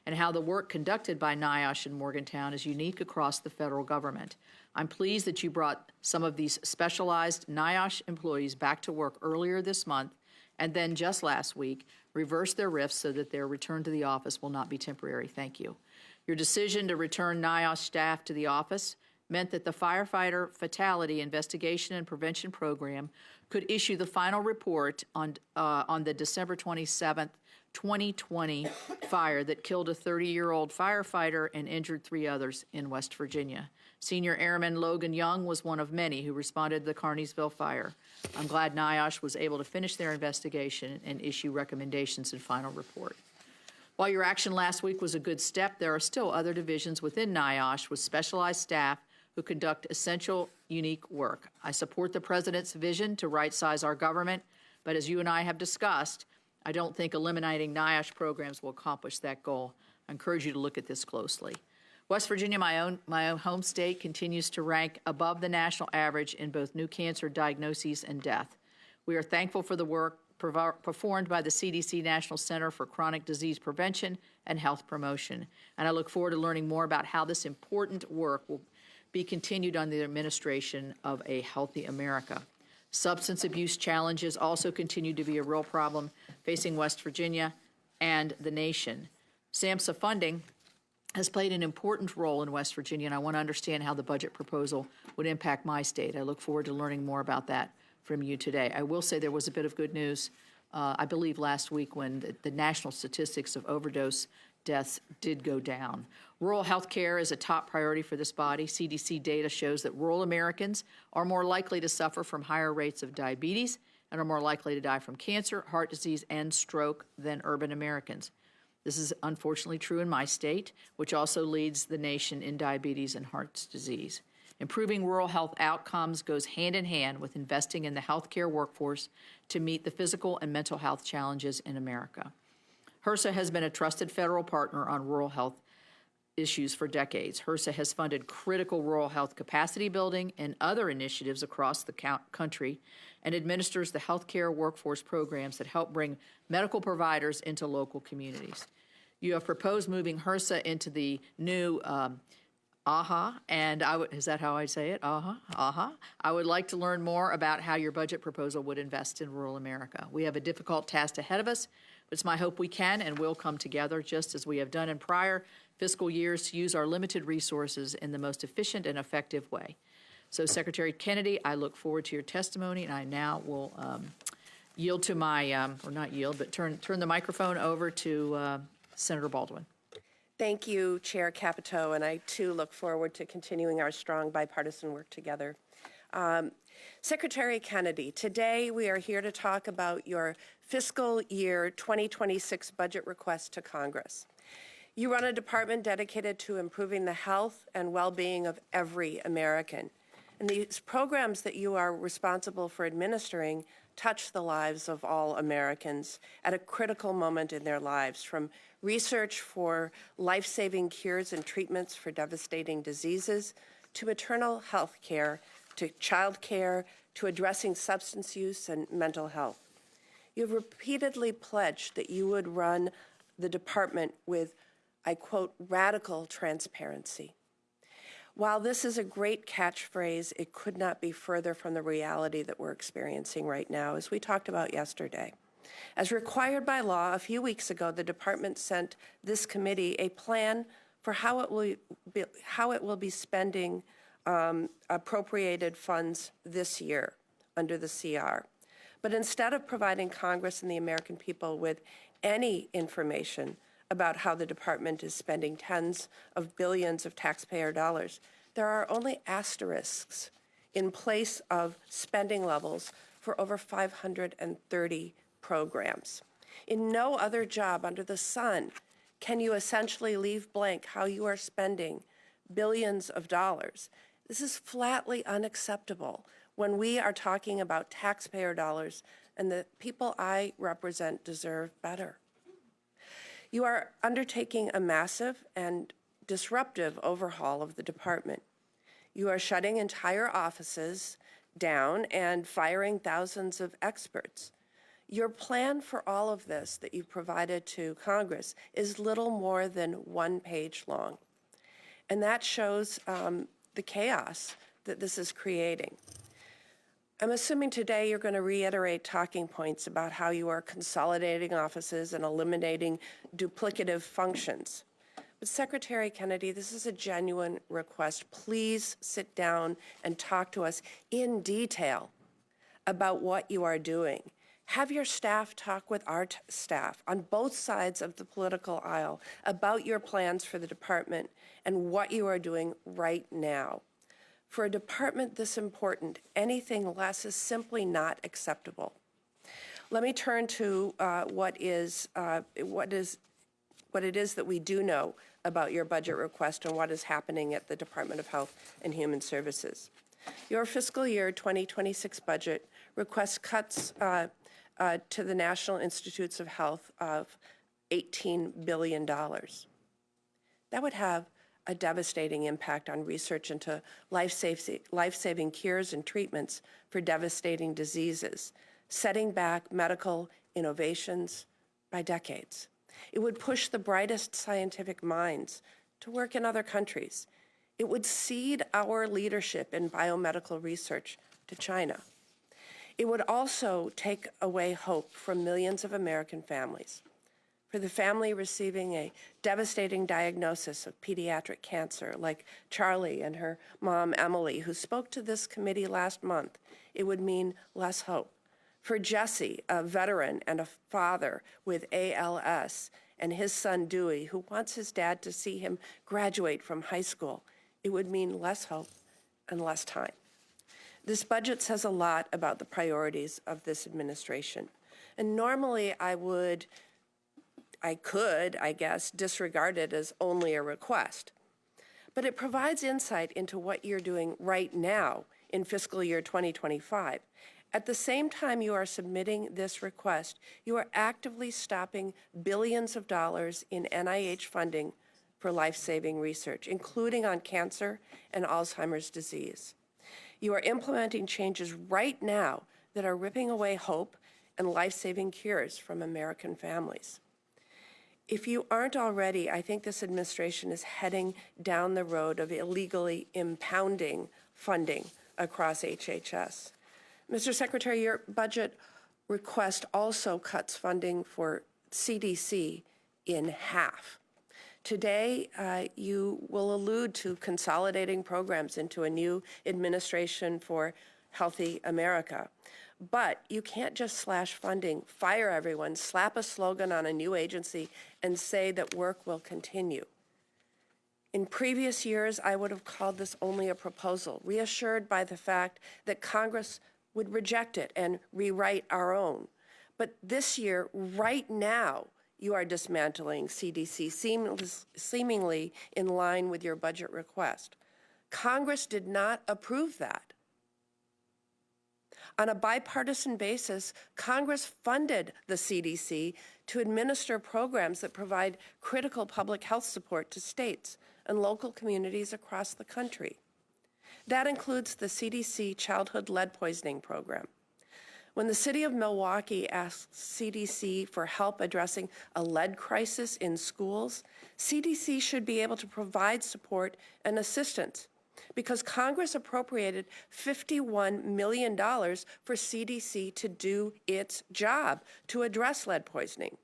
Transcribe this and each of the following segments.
and how the work conducted by NIOSH in Morgantown is unique across the federal government. I'm pleased that you brought some of these specialized NIOSH employees back to work earlier this month and then just last week reversed their rifts so that their return to the office will not be temporary. Thank you. Your decision to return NIOSH staff to the office meant that the Firefighter Fatality Investigation and Prevention Program could issue the final report on the December 27th, 2020 fire that killed a 30-year-old firefighter and injured 3 others in West Virginia. Senior Airman Logan Young was one of many who responded to the Carneysville fire. I'm glad NIOSH was able to finish their investigation and issue recommendations and final report. While your action last week was a good step, there are still other divisions within NIOSH with specialized staff who conduct essential, unique work. I support the President's vision to right-size our government, but as you and I have discussed, I don't think eliminating NIOSH programs will accomplish that goal. I encourage you to look at this closely. West Virginia, my own home state, continues to rank above the national average in both new cancer diagnoses and death. We are thankful for the work performed by the CDC National Center for Chronic Disease Prevention and Health Promotion, and I look forward to learning more about how this important work will be continued under the administration of a healthy America. Substance abuse challenges also continue to be a real problem facing West Virginia and the nation. SAMHSA funding has played an important role in West Virginia, and I want to understand how the budget proposal would impact my state. I look forward to learning more about that from you today. I will say there was a bit of good news, I believe last week, when the national statistics of overdose deaths did go down. Rural health care is a top priority for this body. CDC data shows that rural Americans are more likely to suffer from higher rates of diabetes and are more likely to die from cancer, heart disease, and stroke than urban Americans. This is unfortunately true in my state, which also leads the nation in diabetes and heart disease. Improving rural health outcomes goes hand in hand with investing in the healthcare workforce to meet the physical and mental health challenges in America. HRSA has been a trusted federal partner on rural health issues for decades. HRSA has funded critical rural health capacity building and other initiatives across the country and administers the healthcare workforce programs that help bring medical providers into local communities. You have proposed moving HRSA into the new AHA, and is that how I say it? AHA. I would like to learn more about how your budget proposal would invest in rural America. We have a difficult task ahead of us, but it's my hope we can and will come together, just as we have done in prior fiscal years, to use our limited resources in the most efficient and effective way. So, Secretary Kennedy, I look forward to your testimony, and I now will yield to my, or not yield, but turn the microphone over to Senator Baldwin. Thank you, Chair Capito, and I too look forward to continuing our strong bipartisan work together. Secretary Kennedy, today we are here to talk about your fiscal year 2026 budget request to Congress. You run a department dedicated to improving the health and well-being of every American. And these programs that you are responsible for administering touch the lives of all Americans at a critical moment in their lives, from research for life-saving cures and treatments for devastating diseases, to maternal health care, to child care, to addressing substance use and mental health. You have repeatedly pledged that you would run the department with, I quote, radical transparency. While this is a great catchphrase, it could not be further from the reality that we're experiencing right now, as we talked about yesterday. As required by law, a few weeks ago, the department sent this committee a plan for how it will be spending appropriated funds this year under the CR. But instead of providing Congress and the American people with any information about how the department is spending tens of billions of taxpayer dollars, there are only asterisks in place of spending levels for over 530 programs. In no other job under the sun can you essentially leave blank how you are spending billions of dollars. This is flatly unacceptable when we are talking about taxpayer dollars, and the people I represent deserve better. You are undertaking a massive and disruptive overhaul of the department. You are shutting entire offices down and firing thousands of experts. Your plan for all of this that you've provided to Congress is little more than 1 page long. And that shows the chaos that this is creating. I'm assuming today you're going to reiterate talking points about how you are consolidating offices and eliminating duplicative functions. But Secretary Kennedy, this is a genuine request. Please sit down and talk to us in detail about what you are doing. Have your staff talk with our staff on both sides of the political aisle about your plans for the department and what you are doing right now. For a department this important, anything less is simply not acceptable. Let me turn to what it is that we do know about your budget request and what is happening at the Department of Health and Human Services. Your fiscal year 2026 budget requests cuts to the National Institutes of Health of $18 billion. That would have a devastating impact on research into life-saving cures and treatments for devastating diseases, setting back medical innovations by decades. It would push the brightest scientific minds to work in other countries. It would cede our leadership in biomedical research to China. It would also take away hope from millions of American families. For the family receiving a devastating diagnosis of pediatric cancer, like Charlie and her mom, Emily, who spoke to this committee last month, it would mean less hope. For Jesse, a veteran and a father with ALS, and his son, Dewey, who wants his dad to see him graduate from high school, it would mean less hope and less time. This budget says a lot about the priorities of this administration. And normally I could, I guess, disregard it as only a request. But it provides insight into what you're doing right now in fiscal year 2025. At the same time you are submitting this request, you are actively stopping billions of dollars in NIH funding for life-saving research, including on cancer and Alzheimer's disease. You are implementing changes right now that are ripping away hope and life-saving cures from American families. If you aren't already, I think this administration is heading down the road of illegally impounding funding across HHS. Mr. Secretary, your budget request also cuts funding for CDC in half. Today, you will allude to consolidating programs into a new administration for Healthy America. But you can't just slash funding, fire everyone, slap a slogan on a new agency, and say that work will continue. In previous years, I would have called this only a proposal, reassured by the fact that Congress would reject it and rewrite our own. But this year, right now, you are dismantling CDC, seemingly in line with your budget request. Congress did not approve that. On a bipartisan basis, Congress funded the CDC to administer programs that provide critical public health support to states and local communities across the country. That includes the CDC Childhood Lead Poisoning Program. When the city of Milwaukee asked CDC for help addressing a lead crisis in schools, CDC should be able to provide support and assistance because Congress appropriated $51 million for CDC to do its job to address lead poisoning.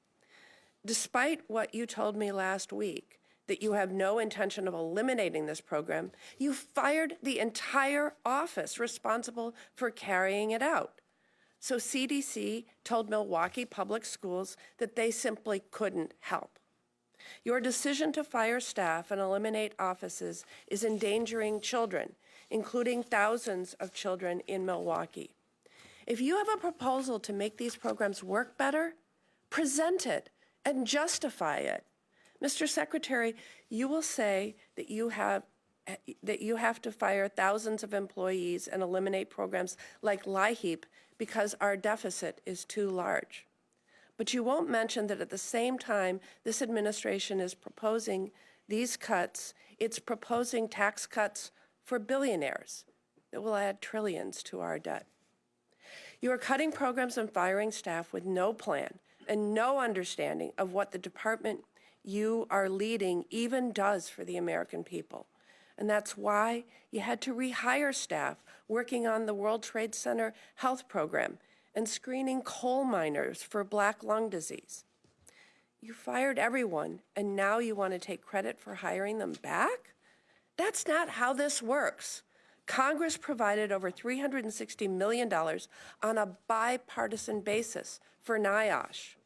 Despite what you told me last week, that you have no intention of eliminating this program, you fired the entire office responsible for carrying it out. So CDC told Milwaukee Public Schools that they simply couldn't help. Your decision to fire staff and eliminate offices is endangering children, including thousands of children in Milwaukee. If you have a proposal to make these programs work better, present it and justify it. Mr. Secretary, you will say that you have to fire thousands of employees and eliminate programs like LIHEAP because our deficit is too large. But you won't mention that at the same time this administration is proposing these cuts, it's proposing tax cuts for billionaires that will add trillions to our debt. You are cutting programs and firing staff with no plan and no understanding of what the department you are leading even does for the American people. And that's why you had to rehire staff working on the World Trade Center health program and screening coal miners for black lung disease. You fired everyone, and now you want to take credit for hiring them back? That's not how this works. Congress provided over $360 million on a bipartisan basis for NIOSH.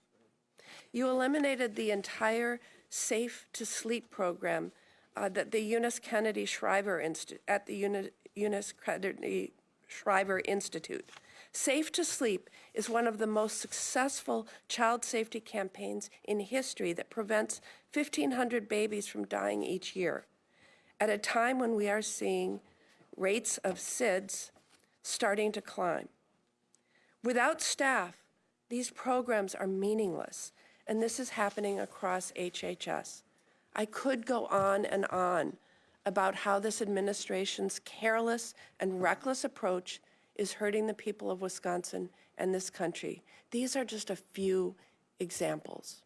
You eliminated the entire Safe to Sleep program that the Eunice Kennedy Shriver at the Eunice Kennedy Shriver Institute. Safe to Sleep is one of the most successful child safety campaigns in history that prevents 1,500 babies from dying each year, at a time when we are seeing rates of SIDS starting to climb. Without staff, these programs are meaningless, and this is happening across HHS. I could go on and on about how this administration's careless and reckless approach is hurting the people of Wisconsin and this country. These are just a few examples.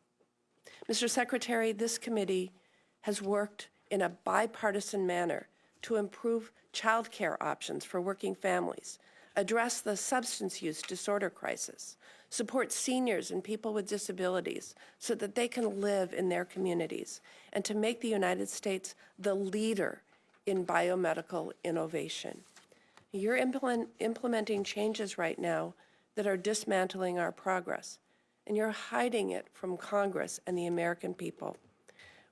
Mr. Secretary, this committee has worked in a bipartisan manner to improve child care options for working families, address the substance use disorder crisis, support seniors and people with disabilities so that they can live in their communities, and to make the United States the leader in biomedical innovation. You're implementing changes right now that are dismantling our progress, and you're hiding it from Congress and the American people.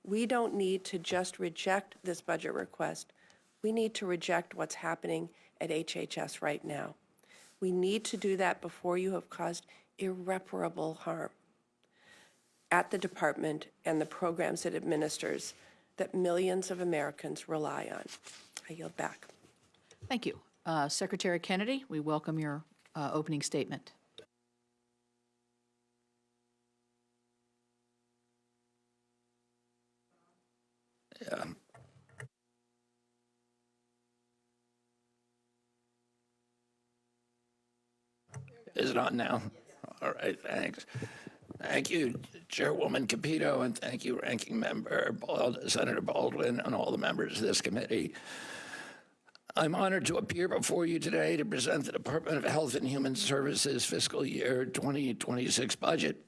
We don't need to just reject this budget request. We need to reject what's happening at HHS right now. We need to do that before you have caused irreparable harm at the department and the programs it administers that millions of Americans rely on. I yield back. Thank you. Secretary Kennedy, we welcome your opening statement. Is it on now? All right, thanks. Thank you, Chairwoman Capito, and thank you, Ranking Member Senator Baldwin, and all the members of this committee. I'm honored to appear before you today to present the Department of Health and Human Services fiscal year 2026 budget.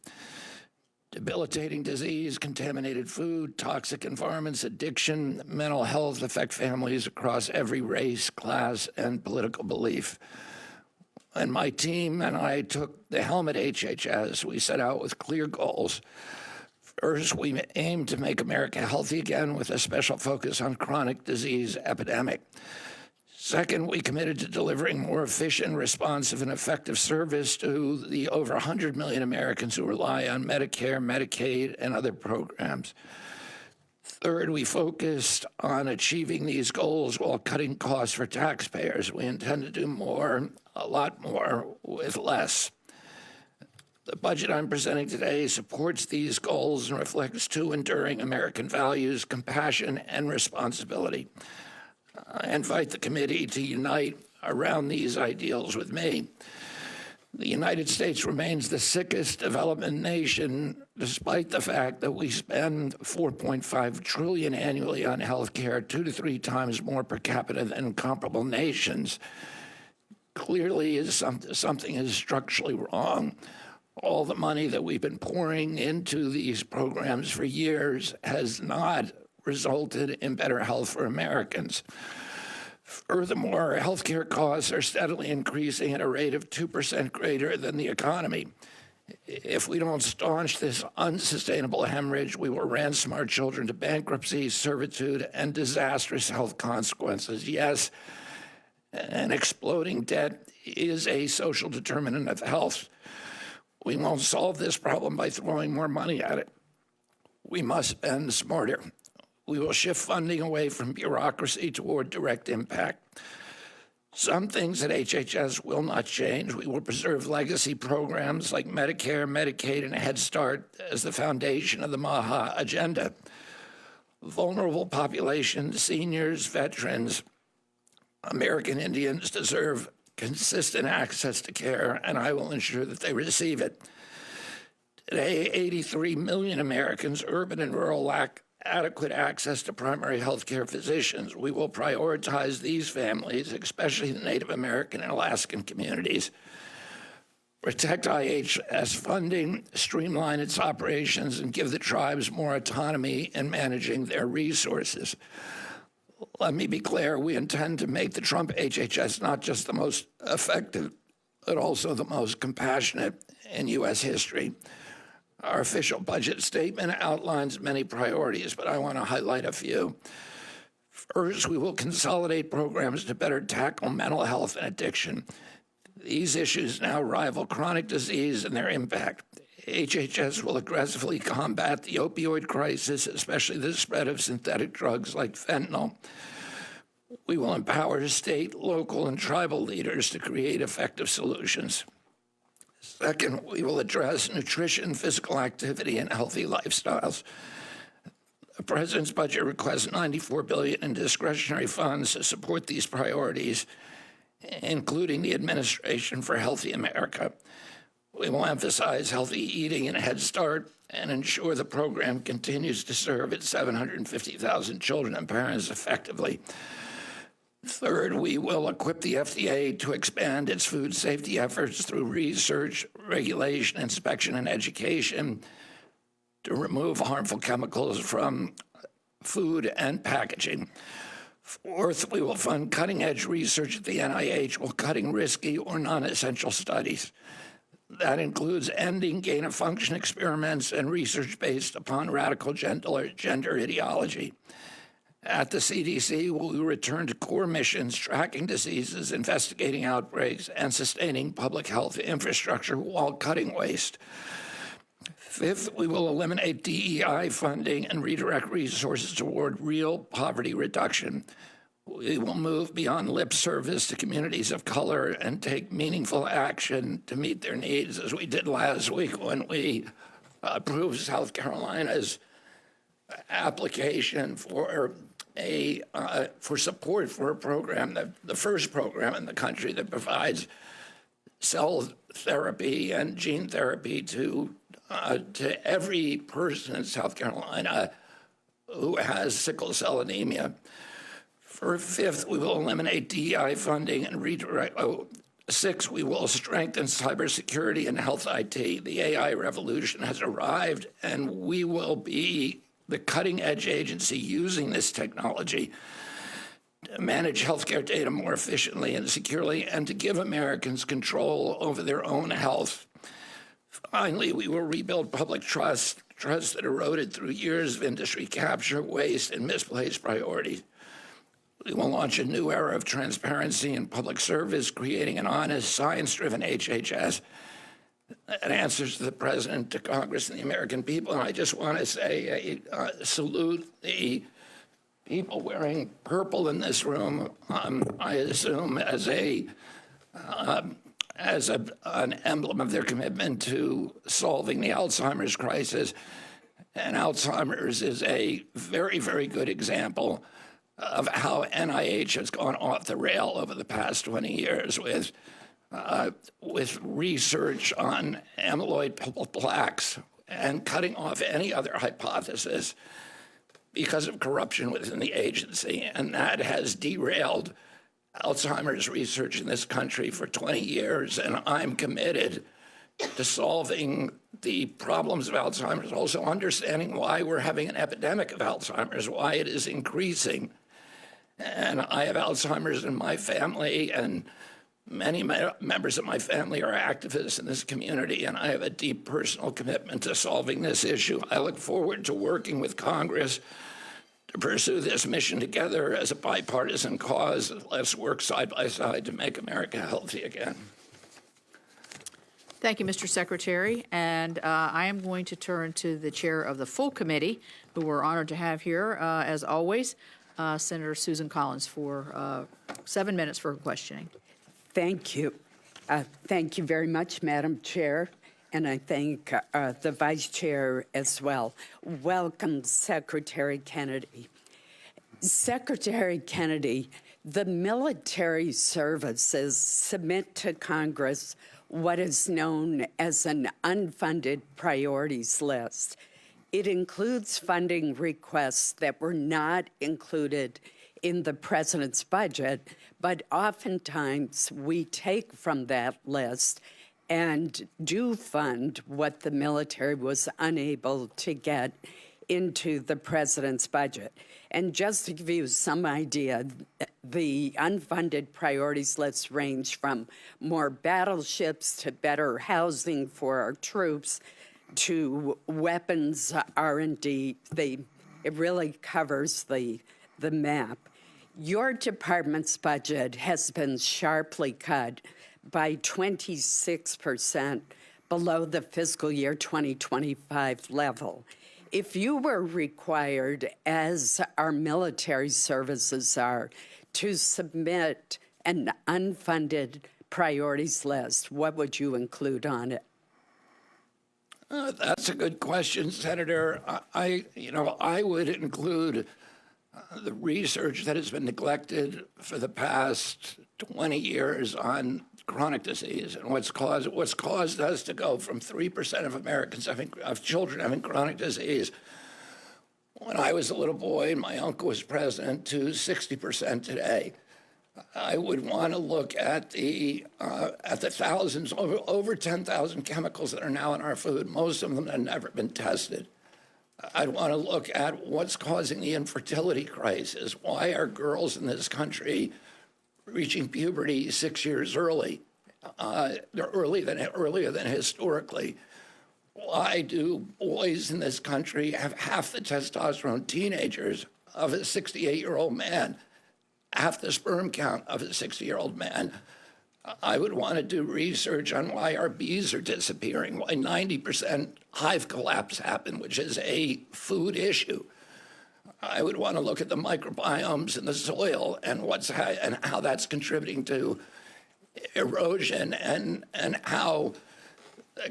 Debilitating disease, contaminated food, toxic environments, addiction, mental health affect families across every race, class, and political belief. And my team and I took the helm at HHS. We set out with clear goals. First, we aimed to make America healthy again with a special focus on chronic disease epidemic. Second, we committed to delivering more efficient, responsive, and effective service to the over 100 million Americans who rely on Medicare, Medicaid, and other programs. Third, we focused on achieving these goals while cutting costs for taxpayers. We intend to do more, a lot more, with less. The budget I'm presenting today supports these goals and reflects two enduring American values: compassion and responsibility. I invite the committee to unite around these ideals with me. The United States remains the sickest development nation, despite the fact that we spend $4.5 trillion annually on health care, 2 to 3 times more per capita than comparable nations. Clearly, something is structurally wrong. All the money that we've been pouring into these programs for years has not resulted in better health for Americans. Furthermore, healthcare costs are steadily increasing at a rate of 2% greater than the economy. If we don't staunch this unsustainable hemorrhage, we will ransom our children to bankruptcy, servitude, and disastrous health consequences. Yes, an exploding debt is a social determinant of health. We won't solve this problem by throwing more money at it. We must spend smarter. We will shift funding away from bureaucracy toward direct impact. Some things at HHS will not change. We will preserve legacy programs like Medicare, Medicaid, and Head Start as the foundation of the MAHA agenda. Vulnerable populations, seniors, veterans, American Indians deserve consistent access to care, and I will ensure that they receive it. Today, 83 million Americans, urban and rural, lack adequate access to primary health care physicians. We will prioritize these families, especially the Native American and Alaskan communities. Protect IHS funding, streamline its operations, and give the tribes more autonomy in managing their resources. Let me be clear, we intend to make the Trump HHS not just the most effective, but also the most compassionate in U.S. history. Our official budget statement outlines many priorities, but I want to highlight a few. First, we will consolidate programs to better tackle mental health and addiction. These issues now rival chronic disease in their impact. HHS will aggressively combat the opioid crisis, especially the spread of synthetic drugs like fentanyl. We will empower state, local, and tribal leaders to create effective solutions. Second, we will address nutrition, physical activity, and healthy lifestyles. The President's budget requests $94 billion in discretionary funds to support these priorities, including the Administration for Healthy America. We will emphasize healthy eating and Head Start and ensure the program continues to serve its 750,000 children and parents effectively. Third, we will equip the FDA to expand its food safety efforts through research, regulation, inspection, and education to remove harmful chemicals from food and packaging. Fourth, we will fund cutting-edge research at the NIH while cutting risky or non-essential studies. That includes ending gain-of-function experiments and research based upon radical gender ideology. At the CDC, we will return to core missions, tracking diseases, investigating outbreaks, and sustaining public health infrastructure while cutting waste. Fifth, we will eliminate DEI funding and redirect resources toward real poverty reduction. We will move beyond lip service to communities of color and take meaningful action to meet their needs, as we did last week when we approved South Carolina's application for support for a program, the first program in the country that provides cell therapy and gene therapy to every person in South Carolina who has sickle cell anemia. For fifth, we will eliminate DEI funding and redirect. Sixth, we will strengthen cybersecurity and health IT. The AI revolution has arrived, and we will be the cutting-edge agency using this technology to manage healthcare data more efficiently and securely, and to give Americans control over their own health. Finally, we will rebuild public trust that eroded through years of industry capture, waste, and misplaced priorities. We will launch a new era of transparency and public service, creating an honest, science-driven HHS that answers to the President, to Congress, and the American people. And I just want to say, salute the people wearing purple in this room. I assume as an emblem of their commitment to solving the Alzheimer's crisis. And Alzheimer's is a very, very good example of how NIH has gone off the rail over the past 20 years with research on amyloid plaques and cutting off any other hypothesis because of corruption within the agency. And that has derailed Alzheimer's research in this country for 20 years. And I'm committed to solving the problems of Alzheimer's, also understanding why we're having an epidemic of Alzheimer's, why it is increasing. And I have Alzheimer's in my family, and many members of my family are activists in this community, and I have a deep personal commitment to solving this issue. I look forward to working with Congress to pursue this mission together as a bipartisan cause. Let's work side by side to make America healthy again. Thank you, Mr. Secretary. And I am going to turn to the chair of the full committee, who we're honored to have here, as always, Senator Susan Collins, for 7 minutes for questioning. Thank you. Thank you very much, Madam Chair, and I thank the Vice Chair as well. Welcome, Secretary Kennedy. Secretary Kennedy, the military services submit to Congress what is known as an unfunded priorities list. It includes funding requests that were not included in the president's budget, but oftentimes we take from that list and do fund what the military was unable to get into the president's budget. And just to give you some idea, the unfunded priorities list range from more battleships to better housing for our troops to weapons R&D. It really covers the map. Your department's budget has been sharply cut by 26% below the fiscal year 2025 level. If you were required, as our military services are, to submit an unfunded priorities list, what would you include on it? That's a good question, Senator. I would include the research that has been neglected for the past 20 years on chronic disease and what's caused us to go from 3% of Americans of children having chronic disease when I was a little boy and my uncle was president to 60% today. I would want to look at the thousands, over 10,000 chemicals that are now in our food. Most of them have never been tested. I'd want to look at what's causing the infertility crisis. Why are girls in this country reaching puberty 6 years early? They're earlier than historically. Why do boys in this country have half the testosterone teenagers of a 68-year-old man, half the sperm count of a 60-year-old man? I would want to do research on why our bees are disappearing, why 90% hive collapse happened, which is a food issue. I would want to look at the microbiomes in the soil and how that's contributing to erosion and how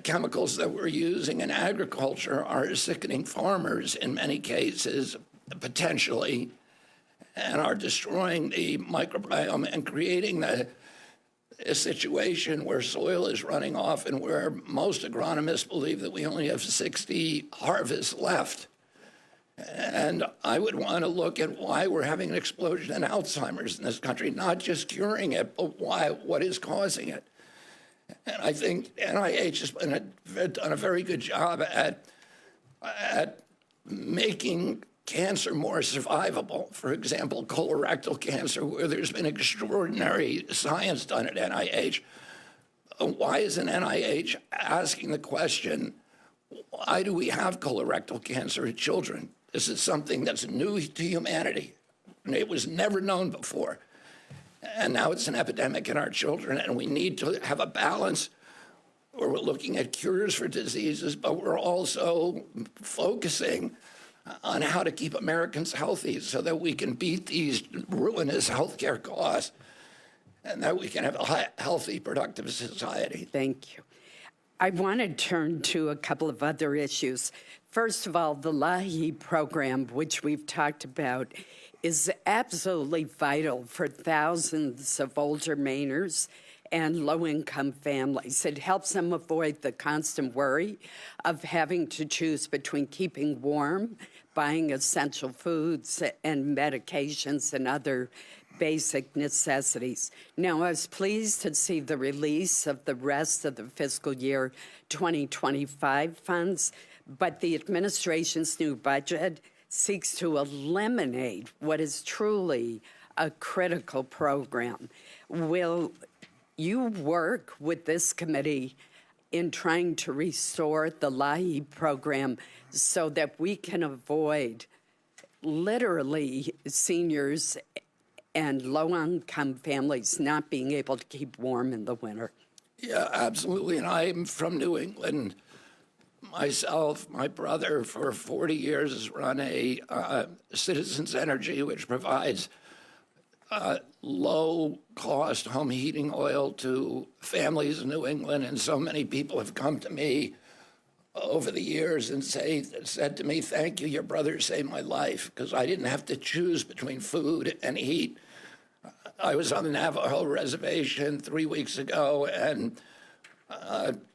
chemicals that we're using in agriculture are sickening farmers in many cases, potentially, and are destroying the microbiome and creating a situation where soil is running off and where most agronomists believe that we only have 60 harvests left. And I would want to look at why we're having an explosion in Alzheimer's in this country, not just curing it, but what is causing it. And I think NIH has done a very good job at making cancer more survivable. For example, colorectal cancer, where there's been extraordinary science done at NIH. Why isn't NIH asking the question, why do we have colorectal cancer in children? This is something that's new to humanity. And it was never known before. And now it's an epidemic in our children, and we need to have a balance where we're looking at cures for diseases, but we're also focusing on how to keep Americans healthy so that we can beat these ruinous healthcare costs and that we can have a healthy, productive society. Thank you. I want to turn to a couple of other issues. First of all, the LAHI program, which we've talked about, is absolutely vital for thousands of older Mainers and low-income families. It helps them avoid the constant worry of having to choose between keeping warm, buying essential foods and medications and other basic necessities. Now, I was pleased to see the release of the rest of the fiscal year 2025 funds, but the administration's new budget seeks to eliminate what is truly a critical program. Will you work with this committee in trying to restore the LAHI program so that we can avoid literally seniors and low-income families not being able to keep warm in the winter? Yeah, absolutely. And I'm from New England. Myself, my brother, for 40 years has run a Citizens Energy, which provides low-cost home heating oil to families in New England. And so many people have come to me over the years and said to me, "Thank you, your brother saved my life," because I didn't have to choose between food and heat. I was on the Navajo reservation 3 weeks ago, and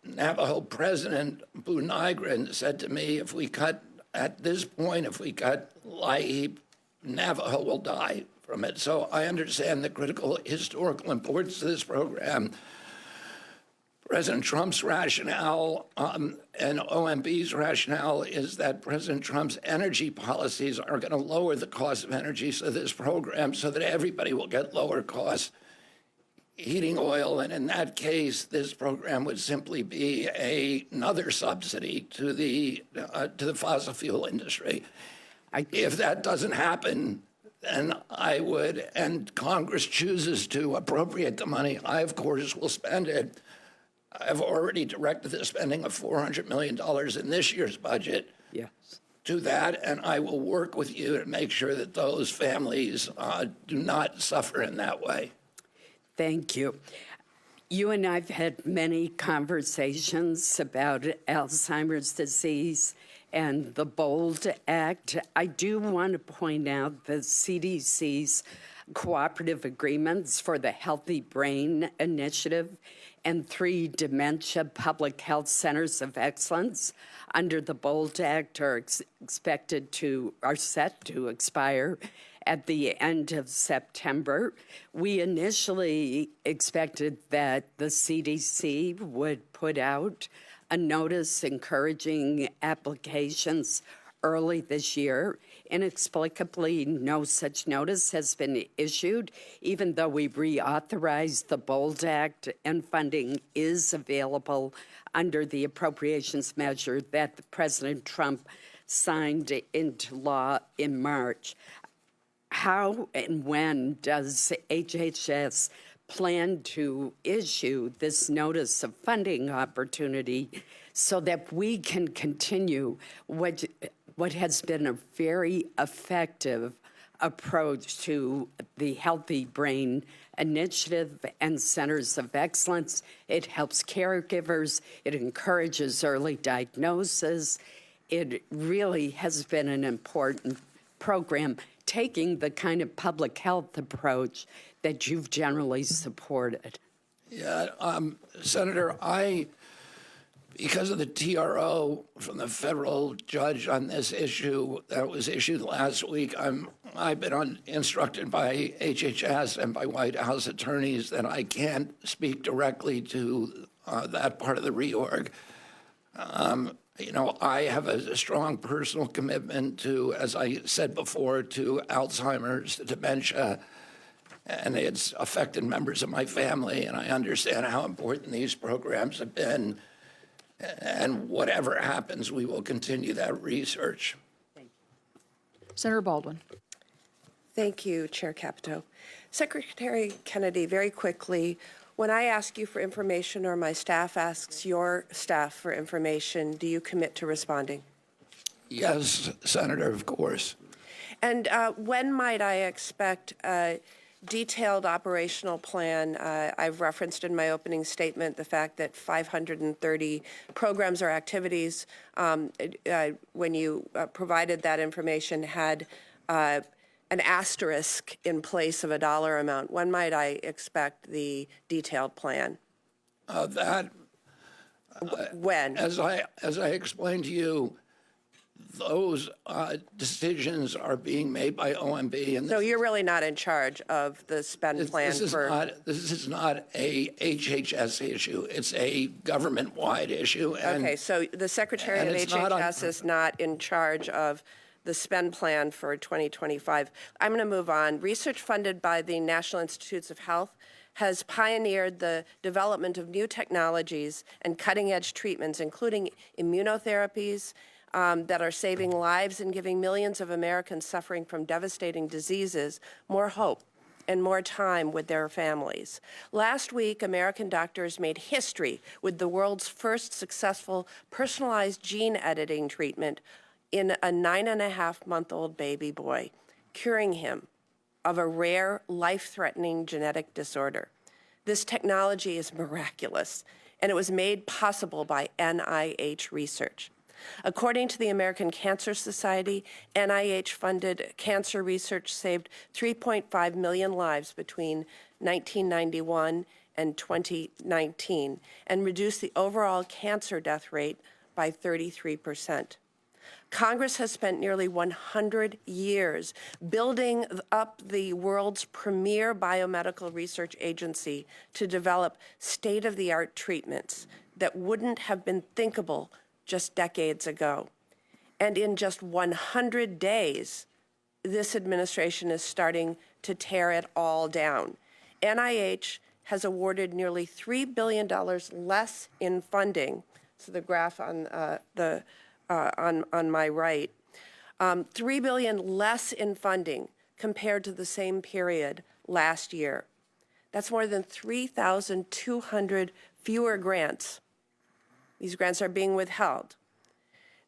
Navajo President Boo Nygren said to me, if we cut LIHEAP, Navajo will die from it. So I understand the critical historical importance of this program. President Trump's rationale and OMB's rationale is that President Trump's energy policies are going to lower the cost of energy, so this program, so that everybody will get lower cost heating oil. And in that case, this program would simply be another subsidy to the fossil fuel industry. If that doesn't happen, then I would, and Congress chooses to appropriate the money, I, of course, will spend it. I've already directed the spending of $400 million in this year's budget to that, and I will work with you to make sure that those families do not suffer in that way. Thank you. You and I've had many conversations about Alzheimer's disease and the BOLD Act. I do want to point out the CDC's cooperative agreements for the Healthy Brain Initiative and 3 dementia public health centers of excellence under the BOLD Act are set to expire at the end of September. We initially expected that the CDC would put out a notice encouraging applications early this year. Inexplicably, no such notice has been issued, even though we reauthorized the BOLD Act and funding is available under the appropriations measure that President Trump signed into law in March. How and when does HHS plan to issue this notice of funding opportunity so that we can continue what has been a very effective approach to the Healthy Brain Initiative and Centers of Excellence? It helps caregivers. It encourages early diagnosis. It really has been an important program, taking the kind of public health approach that you've generally supported. Yeah, Senator, because of the TRO from the federal judge on this issue that was issued last week, I've been instructed by HHS and by White House attorneys that I can't speak directly to that part of the reorg. I have a strong personal commitment to, as I said before, to Alzheimer's, to dementia, and it's affected members of my family, and I understand how important these programs have been. And whatever happens, we will continue that research. Thank you. Senator Baldwin. Thank you, Chair Capito. Secretary Kennedy, very quickly, when I ask you for information or my staff asks your staff for information, do you commit to responding? Yes, Senator, of course. And when might I expect a detailed operational plan? I've referenced in my opening statement the fact that 530 programs or activities, when you provided that information, had an asterisk in place of a dollar amount. When might I expect the detailed plan? When? As I explained to you, those decisions are being made by OMB. And so you're really not in charge of the spend plan for... This is not a HHS issue. It's a government-wide issue. Okay, so the Secretary of HHS is not in charge of the spend plan for 2025. I'm going to move on. Research funded by the National Institutes of Health has pioneered the development of new technologies and cutting-edge treatments, including immunotherapies that are saving lives and giving millions of Americans suffering from devastating diseases more hope and more time with their families. Last week, American doctors made history with the world's first successful personalized gene editing treatment in a 9.5-month-old baby boy, curing him of a rare, life-threatening genetic disorder. This technology is miraculous, and it was made possible by NIH research. According to the American Cancer Society, NIH-funded cancer research saved 3.5 million lives between 1991 and 2019 and reduced the overall cancer death rate by 33%. Congress has spent nearly 100 years building up the world's premier biomedical research agency to develop state-of-the-art treatments that wouldn't have been thinkable just decades ago. And in just 100 days, this administration is starting to tear it all down. NIH has awarded nearly $3 billion less in funding. So the graph on on my right, $3 billion less in funding compared to the same period last year. That's more than 3,200 fewer grants. These grants are being withheld.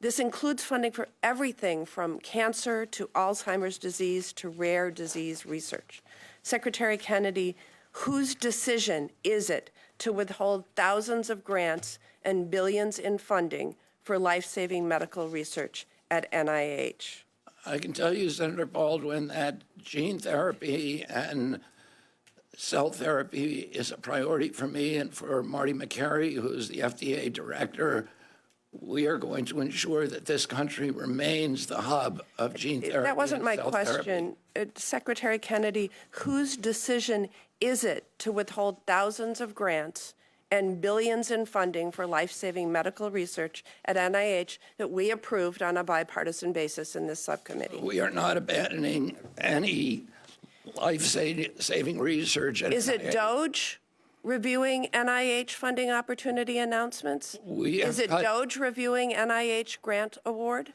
This includes funding for everything from cancer to Alzheimer's disease to rare disease research. Secretary Kennedy, whose decision is it to withhold thousands of grants and billions in funding for life-saving medical research at NIH? I can tell you, Senator Baldwin, that gene therapy and cell therapy is a priority for me and for Marty McCary, who's the FDA director. We are going to ensure that this country remains the hub of gene therapy. That wasn't my question. Secretary Kennedy, whose decision is it to withhold thousands of grants and billions in funding for life-saving medical research at NIH that we approved on a bipartisan basis in this subcommittee? We are not abandoning any life-saving research at Is it NIH. DOGE reviewing NIH funding opportunity announcements? Is it DOGE reviewing NIH grant award?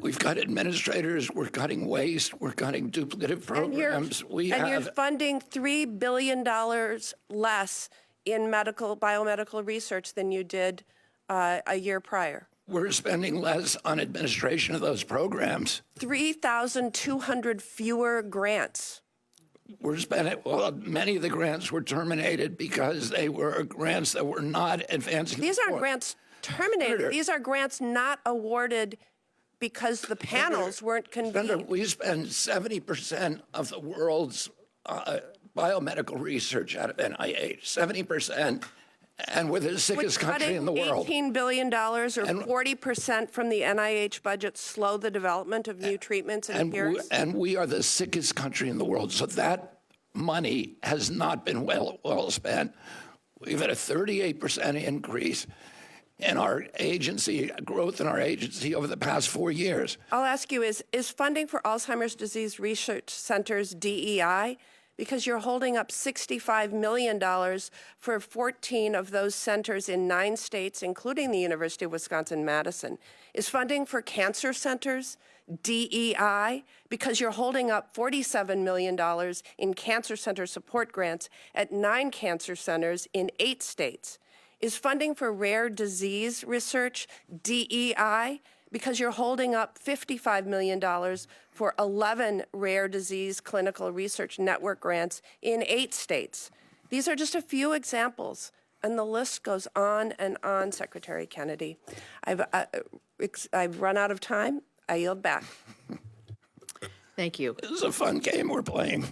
We've got administrators, we're cutting waste, we're cutting duplicative programs. You're funding $3 billion less in biomedical research than you did a year prior. We're spending less on administration of those programs. 3,200 fewer grants. We're spending, well, many of the grants were terminated because they were grants that were not advancing. These aren't grants terminated. These are grants not awarded because the panels weren't convened. We spend 70% of the world's biomedical research out of NIH, 70%, and we're the sickest country in the world. $18 billion or 40% from the NIH budget slow the development of new treatments and cures? And we are the sickest country in the world, so that money has not been well spent. We've had a 38% increase in our agency, growth in our agency over the past 4 years. I'll ask you, is funding for Alzheimer's disease research centers DEI? Because you're holding up $65 million for 14 of those centers in 9 states, including the University of Wisconsin-Madison. Is funding for cancer centers DEI? Because you're holding up $47 million in cancer center support grants at 9 cancer centers in 8 states. Is funding for rare disease research DEI? Because you're holding up $55 million for 11 rare disease clinical research network grants in 8 states. These are just a few examples, and the list goes on and on, Secretary Kennedy. I've run out of time. I yield back. Thank you. This is a fun game we're playing.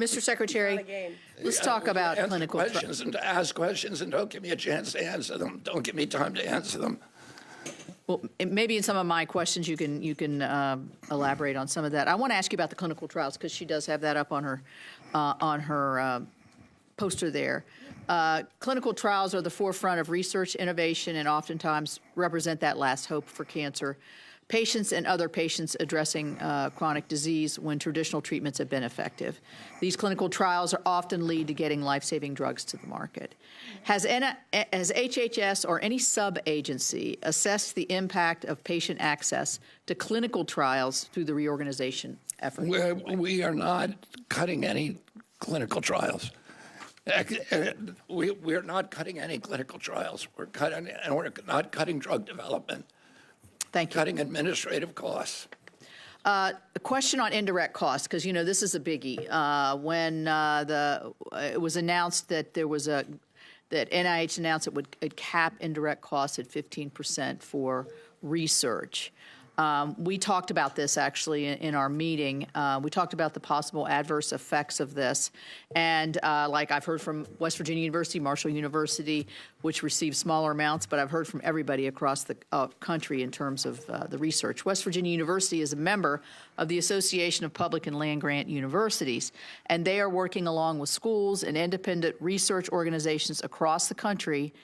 Mr. Secretary, let's talk about clinical questions and to ask questions and don't give me a chance to answer them. Don't give me time to answer them. Well, maybe in some of my questions you can elaborate on some of that. I want to ask you about the clinical trials because she does have that up on her poster there. Clinical trials are the forefront of research innovation and oftentimes represent that last hope for cancer patients and other patients addressing chronic disease when traditional treatments have been effective. These clinical trials are often lead to getting life-saving drugs to the market. Has HHS or any sub-agency assessed the impact of patient access to clinical trials through the reorganization effort? We are not cutting any clinical trials. We're not cutting any clinical trials. We're not cutting drug development. Thank you. Cutting administrative costs. A question on indirect costs, because, you know, this is a biggie. When it was announced that there was that NIH announced it would cap indirect costs at 15% for research. We talked about this actually in our meeting. We talked about the possible adverse effects of this. And like I've heard from West Virginia University, Marshall University, which receive smaller amounts, but I've heard from everybody across the country in terms of the research. West Virginia University is a member of the Association of Public and Land Grant Universities, and they are working along with schools and independent research organizations across the country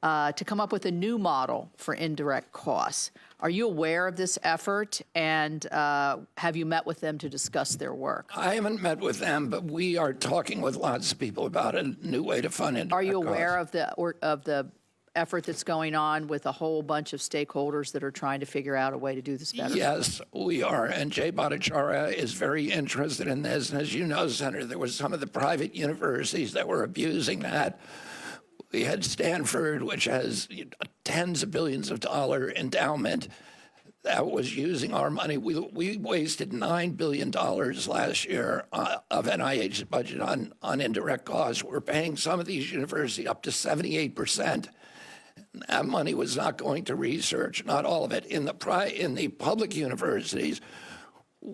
to come up with a new model for indirect costs. Are you aware of this effort, and have you met with them to discuss their work? I haven't met with them, but we are talking with lots of people about a new way to fund indirect Are you costs. aware of the effort that's going on with a whole bunch of stakeholders that are trying to figure out a way to do this better? Yes, we are. And Jay Bhattacharya is very interested in this. And as you know, Senator, there were some of the private universities that were abusing that. We had Stanford, which has tens of billions of dollar endowment that was using our money. We wasted $9 billion last year of NIH's budget on indirect costs. We're paying some of these universities up to 78%. That money was not going to research, not all of it. In the public universities,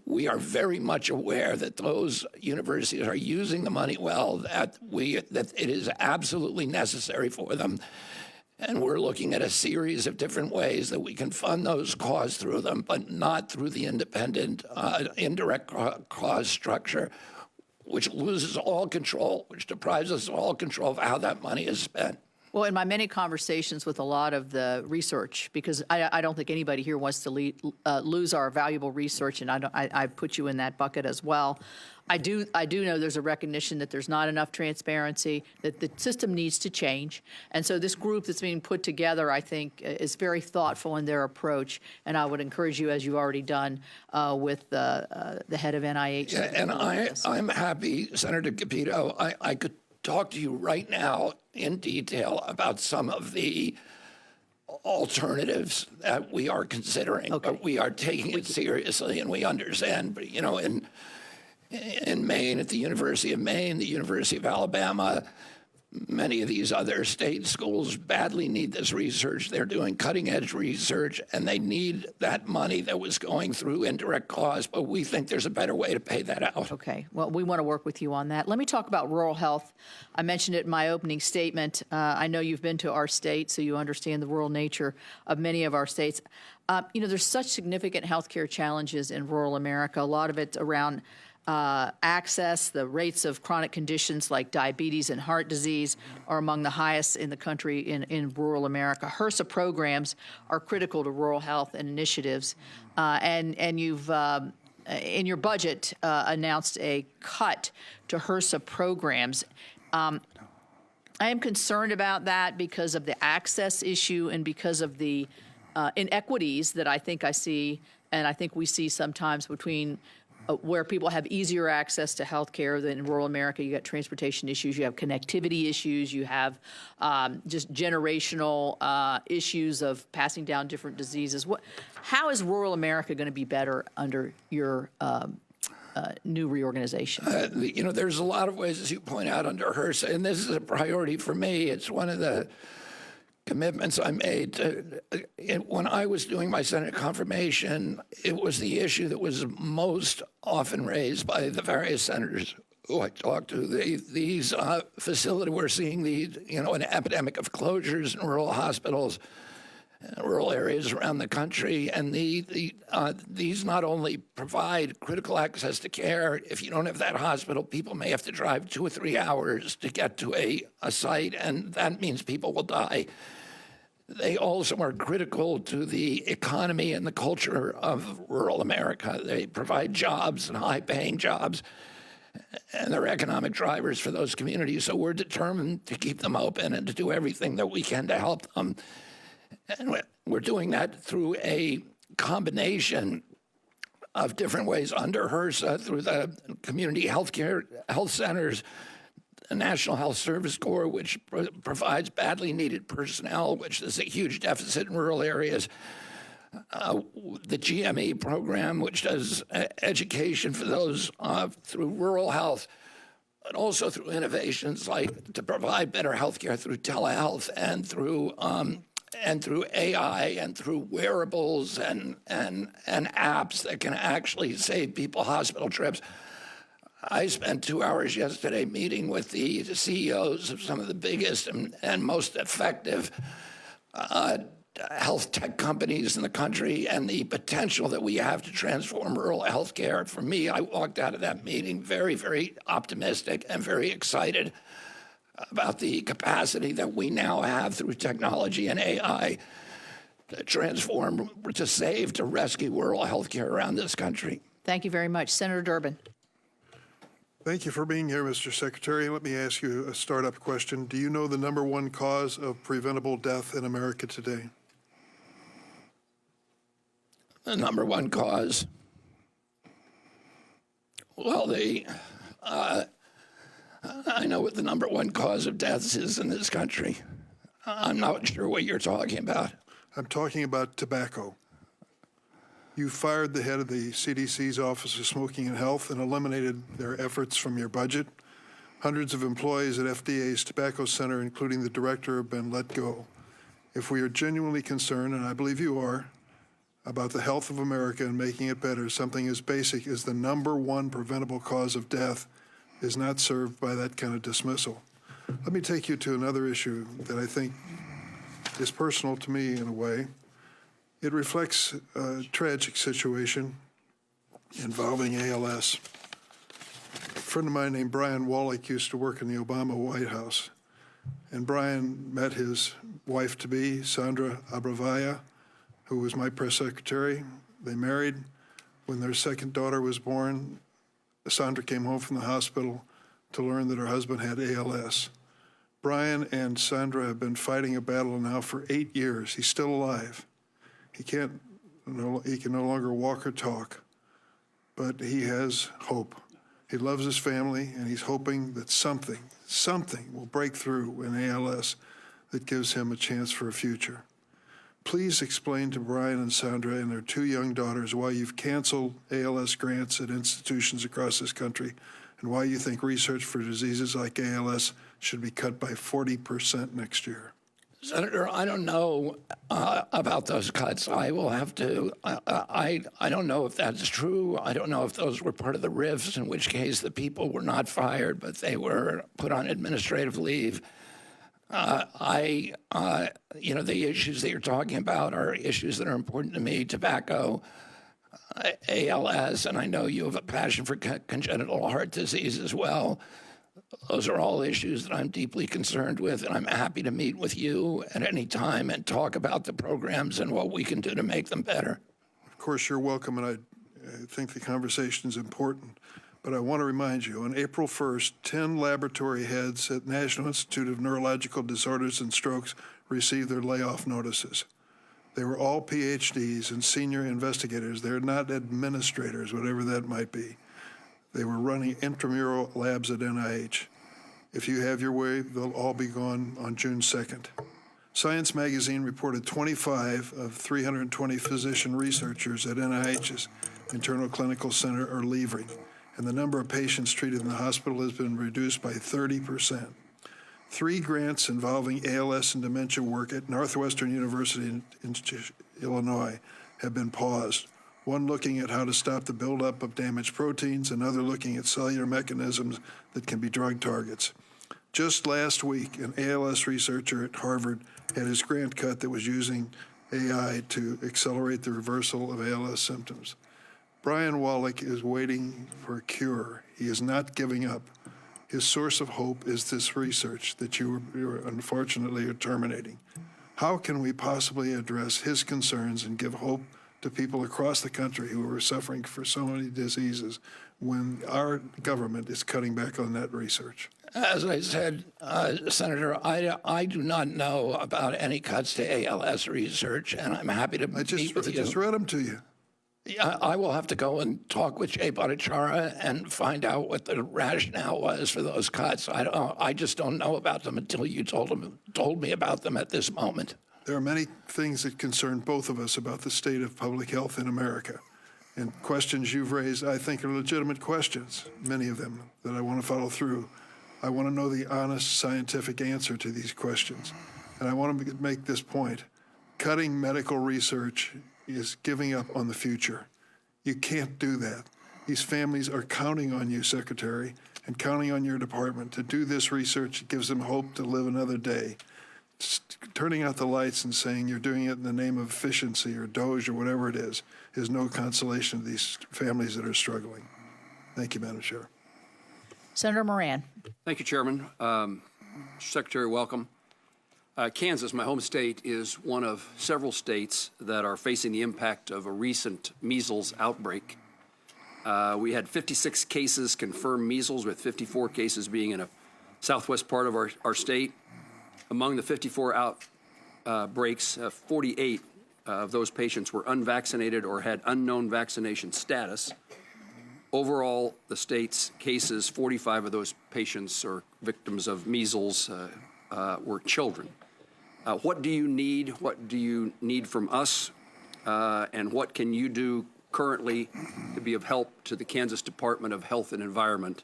we are very much aware that those universities are using the money well, that it is absolutely necessary for them. And we're looking at a series of different ways that we can fund those costs through them, but not through the independent indirect cost structure, which loses all control, which deprives us of all control of how that money is spent. Well, in my many conversations with a lot of the research, because I don't think anybody here wants to lose our valuable research, and I put you in that bucket as well. I do know there's a recognition that there's not enough transparency, that the system needs to change. And so this group that's being put together, I think, is very thoughtful in their approach. And I would encourage you, as you've already done with the head of NIH. Yeah, and I'm happy, Senator Capito, I could talk to you right now in detail about some of the alternatives that we are considering. Okay. But we are taking it seriously, and we understand. But, you know, in Maine, at the University of Maine, the University of Alabama, many of these other state schools badly need this research. They're doing cutting-edge research, and they need that money that was going through indirect costs, but we think there's a better way to pay that out. Okay. Well, we want to work with you on that. Let me talk about rural health. I mentioned it in my opening statement. I know you've been to our state, so you understand the rural nature of many of our states. There's such significant healthcare challenges in rural America. A lot of it around access. The rates of chronic conditions like diabetes and heart disease are among the highest in the country in rural America. HRSA programs are critical to rural health and initiatives. And you've, in your budget, announced a cut to HRSA programs. I am concerned about that because of the access issue and because of the inequities that I think I see, and I think we see sometimes between where people have easier access to health care than in rural America. You got transportation issues, you have connectivity issues, you have just generational issues of passing down different diseases. How is rural America going to be better under your new reorganization? There's a lot of ways, as you point out, under HRSA, and this is a priority for me. It's one of the commitments I made. When I was doing my Senate confirmation, it was the issue that was most often raised by the various senators who I talked to. These facilities, we're seeing an epidemic of closures in rural hospitals, rural areas around the country, and these not only provide critical access to care. If you don't have that hospital, people may have to drive 2 or 3 hours to get to a site, and that means people will die. They also are critical to the economy and the culture of rural America. They provide jobs and high-paying jobs, and they're economic drivers for those communities. So we're determined to keep them open and to do everything that we can to help them. And we're doing that through a combination of different ways under HRSA, through the community health centers, the National Health Service Corps, which provides badly needed personnel, which is a huge deficit in rural areas. The GME program, which does education for those through rural health. but also through innovations like to provide better healthcare through telehealth and through AI and through wearables and apps that can actually save people hospital trips. I spent 2 hours yesterday meeting with the CEOs of some of the biggest and most effective health tech companies in the country and the potential that we have to transform rural health care. For me, I walked out of that meeting very, very optimistic and very excited about the capacity that we now have through technology and AI to transform, to save, to rescue rural health care around this country. Thank you very much. Senator Durbin. Thank you for being here, Mr. Secretary. Let me ask you a startup question. Do you know the #1 cause of preventable death in America today? The #1 cause? Well, I know what the #1 cause of deaths is in this country. I'm not sure what you're talking about. I'm talking about tobacco. You fired the head of the CDC's Office of Smoking and Health and eliminated their efforts from your budget. Hundreds of employees at FDA's Tobacco Center, including the director, have been let go. If we are genuinely concerned, and I believe you are, about the health of America and making it better, something as basic as the #1 preventable cause of death is not served by that kind of dismissal. Let me take you to another issue that I think is personal to me in a way. It reflects a tragic situation involving ALS. A friend of mine named Brian Wallach used to work in the Obama White House. And Brian met his wife-to-be, Sandra Abravaya, who was my press secretary. They married. When their second daughter was born, Sandra came home from the hospital to learn that her husband had ALS. Brian and Sandra have been fighting a battle now for 8 years. He's still alive. He can no longer walk or talk, but he has hope. He loves his family, and he's hoping that something will break through in ALS that gives him a chance for a future. Please explain to Brian and Sandra and their 2 young daughters why you've canceled ALS grants at institutions across this country and why you think research for diseases like ALS should be cut by 40% next year. Senator, I don't know about those cuts. I will have to, I don't know if that's true. I don't know if those were part of the rifts, in which case the people were not fired, but they were put on administrative leave. The issues that you're talking about are issues that are important to me: tobacco, ALS, and I know you have a passion for congenital heart disease as well. Those are all issues that I'm deeply concerned with, and I'm happy to meet with you at any time and talk about the programs and what we can do to make them better. Of course, you're welcome, and I think the conversation is important. But I want to remind you, on April 1st, 10 laboratory heads at National Institute of Neurological Disorders and Strokes received their layoff notices. They were all PhDs and senior investigators. They're not administrators, whatever that might be. They were running intramural labs at NIH. If you have your way, they'll all be gone on June 2nd. Science magazine reported 25 of 320 physician researchers at NIH's Internal Clinical Center are leaving, and the number of patients treated in the hospital has been reduced by 30%. 3 grants involving ALS and dementia work at Northwestern University in Illinois have been paused. One looking at how to stop the buildup of damaged proteins, another looking at cellular mechanisms that can be drug targets. Just last week, an ALS researcher at Harvard had his grant cut that was using AI to accelerate the reversal of ALS symptoms. Brian Wallach is waiting for a cure. He is not giving up. His source of hope is this research that you unfortunately are terminating. How can we possibly address his concerns and give hope to people across the country who are suffering for so many diseases when our government is cutting back on that research? As I said, Senator, I do not know about any cuts to ALS research, and I'm happy to meet with you. I just read them to you. Yeah, I will have to go and talk with Jay Bhattacharya and find out what the rationale was for those cuts. I just don't know about them until you told me about them at this moment. There are many things that concern both of us about the state of public health in America. And questions you've raised, I think, are legitimate questions, many of them, that I want to follow through. I want to know the honest scientific answer to these questions. And I want to make this point. Cutting medical research is giving up on the future. You can't do that. These families are counting on you, Secretary, and counting on your department to do this research. It gives them hope to live another day. Turning out the lights and saying you're doing it in the name of efficiency or DOGE or whatever it is no consolation to these families that are struggling. Thank you, Madam Chair. Senator Moran. Thank you, Chairman. Secretary, welcome. Kansas, my home state, is one of several states that are facing the impact of a recent measles outbreak. We had 56 cases confirmed measles, with 54 cases being in a southwest part of our state. Among the 54 outbreaks, 48 of those patients were unvaccinated or had unknown vaccination status. Overall, the state's cases, 45 of those patients or victims of measles were children. What do you need? What do you need from us? And what can you do currently to be of help to the Kansas Department of Health and Environment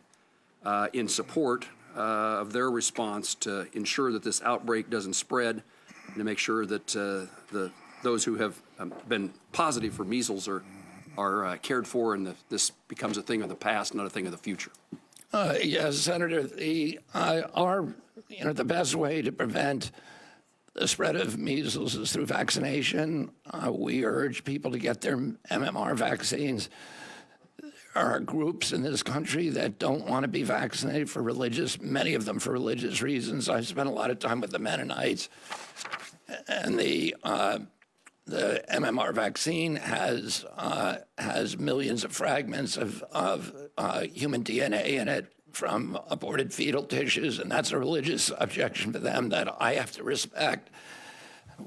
in support of their response to ensure that this outbreak doesn't spread, and to make sure that those who have been positive for measles are cared for, and this becomes a thing of the past, not a thing of the future? Yes, Senator. The best way to prevent the spread of measles is through vaccination. We urge people to get their MMR vaccines. There are groups in this country that don't want to be vaccinated many of them for religious reasons. I've spent a lot of time with the Mennonites, and the MMR vaccine has millions of fragments of human DNA in it from aborted fetal tissues, and that's a religious objection to them that I have to respect.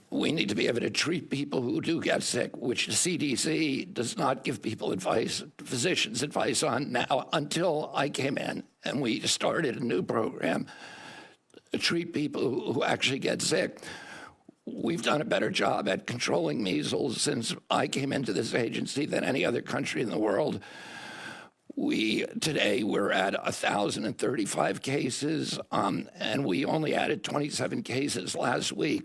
We need to be able to treat people who do get sick, which the CDC does not give people advice, physicians advice on now, until I came in and we started a new program to treat people who actually get sick. We've done a better job at controlling measles since I came into this agency than any other country in the world. Today we're at 1,035 cases, and we only added 27 cases last week.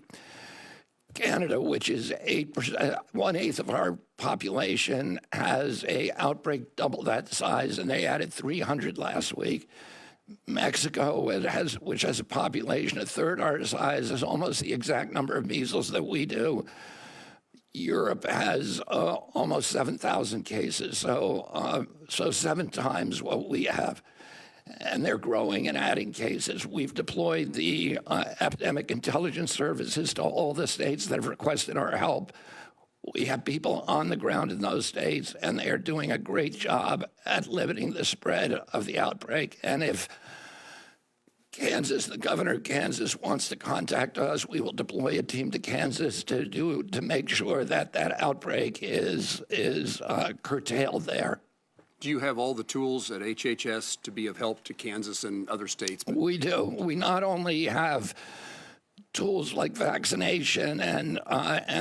Canada, which is 8%, 1/8 of our population, has a outbreak double that size, and they added 300 last week. Mexico, which has a population a third our size, has almost the exact number of measles that we do. Europe has almost 7,000 cases, so 7 times what we have. And they're growing and adding cases. We've deployed the epidemic intelligence services to all the states that have requested our help. We have people on the ground in those states, and they are doing a great job at limiting the spread of the outbreak. And if the governor of Kansas wants to contact us, we will deploy a team to Kansas to make sure that outbreak is curtailed there. Do you have all the tools at HHS to be of help to Kansas and other states? We do. We not only have tools like vaccination and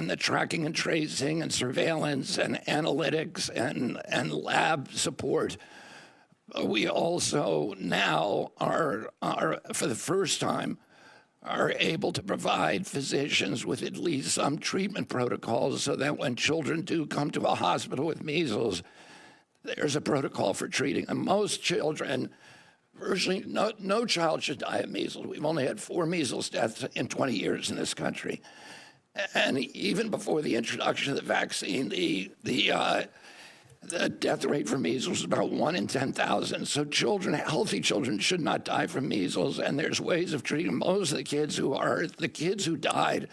the tracking and tracing and surveillance and analytics and lab support. We also now are for the first time are able to provide physicians with at least some treatment protocols so that when children do come to a hospital with measles, there's a protocol for treating them. Most children, virtually no child should die of measles. We've only had 4 measles deaths in 20 years in this country. And even before the introduction of the vaccine, the death rate for measles is about 1 in 10,000. So healthy children should not die from measles, and there's ways of treating most of the kids who died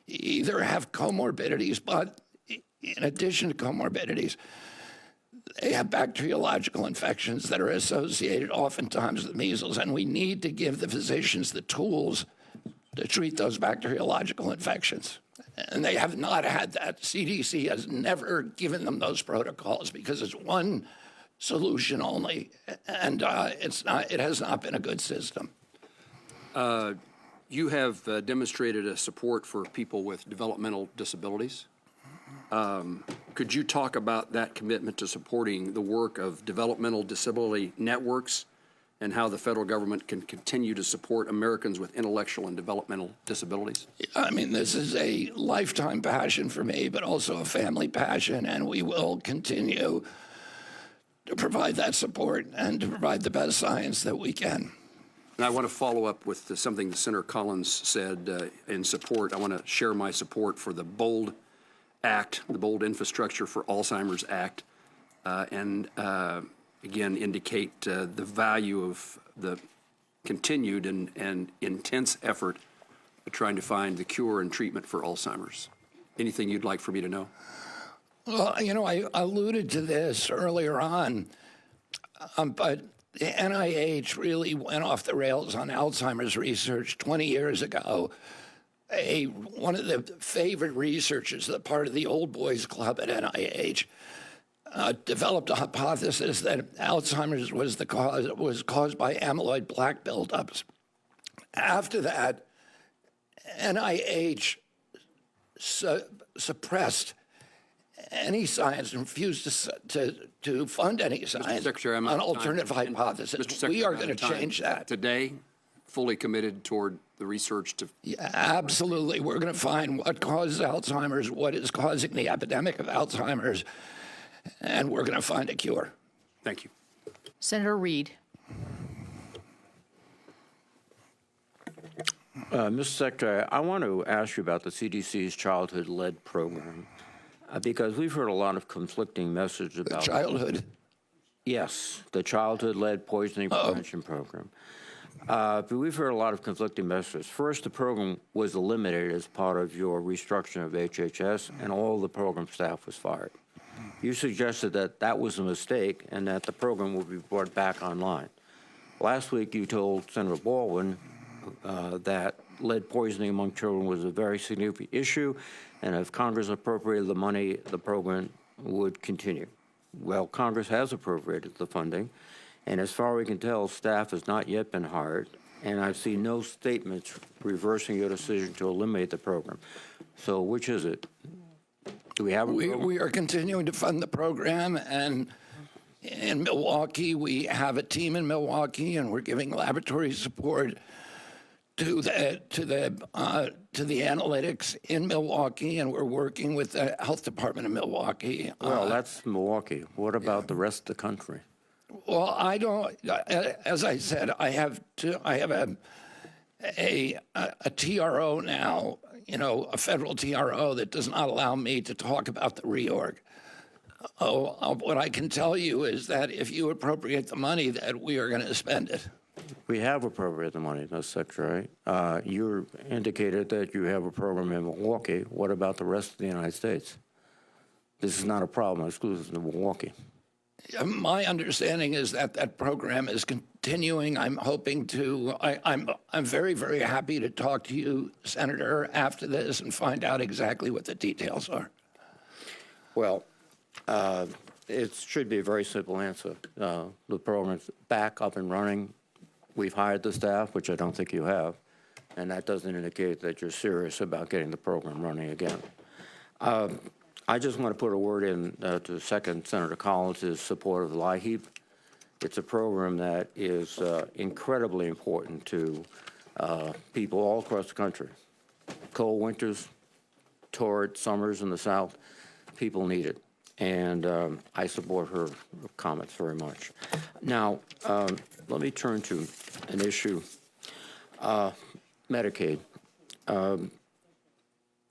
either have comorbidities, but in addition to comorbidities, they have bacteriological infections that are associated oftentimes with measles, and we need to give the physicians the tools to treat those bacteriological infections. And they have not had that. CDC has never given them those protocols because it's one solution only, and it has not been a good system. You have demonstrated a support for people with developmental disabilities. Could you talk about that commitment to supporting the work of developmental disability networks and how the federal government can continue to support Americans with intellectual and developmental disabilities? I mean, this is a lifetime passion for me, but also a family passion, and we will continue to provide that support and to provide the best science that we can. And I want to follow up with something that Senator Collins said in support. I want to share my support for the BOLD Act, the BOLD Infrastructure for Alzheimer's Act, and again indicate the value of the continued and intense effort of trying to find the cure and treatment for Alzheimer's. Anything you'd like for me to know? Well, you know, I alluded to this earlier on, but the NIH really went off the rails on Alzheimer's research 20 years ago. One of the favorite researchers, the part of the old boys club at NIH, developed a hypothesis that Alzheimer's was caused by amyloid plaque buildups. After that, NIH suppressed any science and refused to fund any science Secretary, I'm on out of time. alternative hypothesis. Mr. Secretary, We are I'm out going of to time. change that. Today, fully committed toward the research to. Yeah, absolutely. We're going to find what causes Alzheimer's, what is causing the epidemic of Alzheimer's, and we're going to find a cure. Thank you. Senator Reed. Mr. Secretary, I want to ask you about the CDC's childhood-led program, because we've heard a lot of conflicting messages about Childhood. Yes, the childhood-led poisoning prevention program. But we've heard a lot of conflicting messages. First, the program was eliminated as part of your restructuring of HHS, and all the program staff was fired. You suggested that that was a mistake and that the program will be brought back online. Last week, you told Senator Baldwin that lead poisoning among children was a very significant issue, and if Congress appropriated the money, the program would continue. Well, Congress has appropriated the funding, and as far as we can tell, staff has not yet been hired, and I've seen no statements reversing your decision to eliminate the program. So which is it? Do we have a program? We are continuing to fund the program, and in Milwaukee, we have a team in Milwaukee, and we're giving laboratory support to the analytics in Milwaukee, and we're working with the health department of Milwaukee. Well, that's Milwaukee. What about the rest of the country? Well, I don't. As I said, I have a TRO now. You know, a federal TRO that does not allow me to talk about the reorg. What I can tell you is that if you appropriate the money, that we are going to spend it. We have appropriated the money, Mr. Secretary. You indicated that you have a program in Milwaukee. What about the rest of the United States? This is not a problem exclusive to Milwaukee. My understanding is that that program is continuing. I'm hoping to. I'm very, very happy to talk to you, Senator, after this and find out exactly what the details are. Well, it should be a very simple answer. The program's back up and running. We've hired the staff, which I don't think you have, and that doesn't indicate that you're serious about getting the program running again. I just want to put a word in to second Senator Collins' support of the LIHEAP. It's a program that is incredibly important to people all across the country. Cold winters, torrid summers in the South, people need it. And I support her comments very much. Now, let me turn to an issue, Medicaid.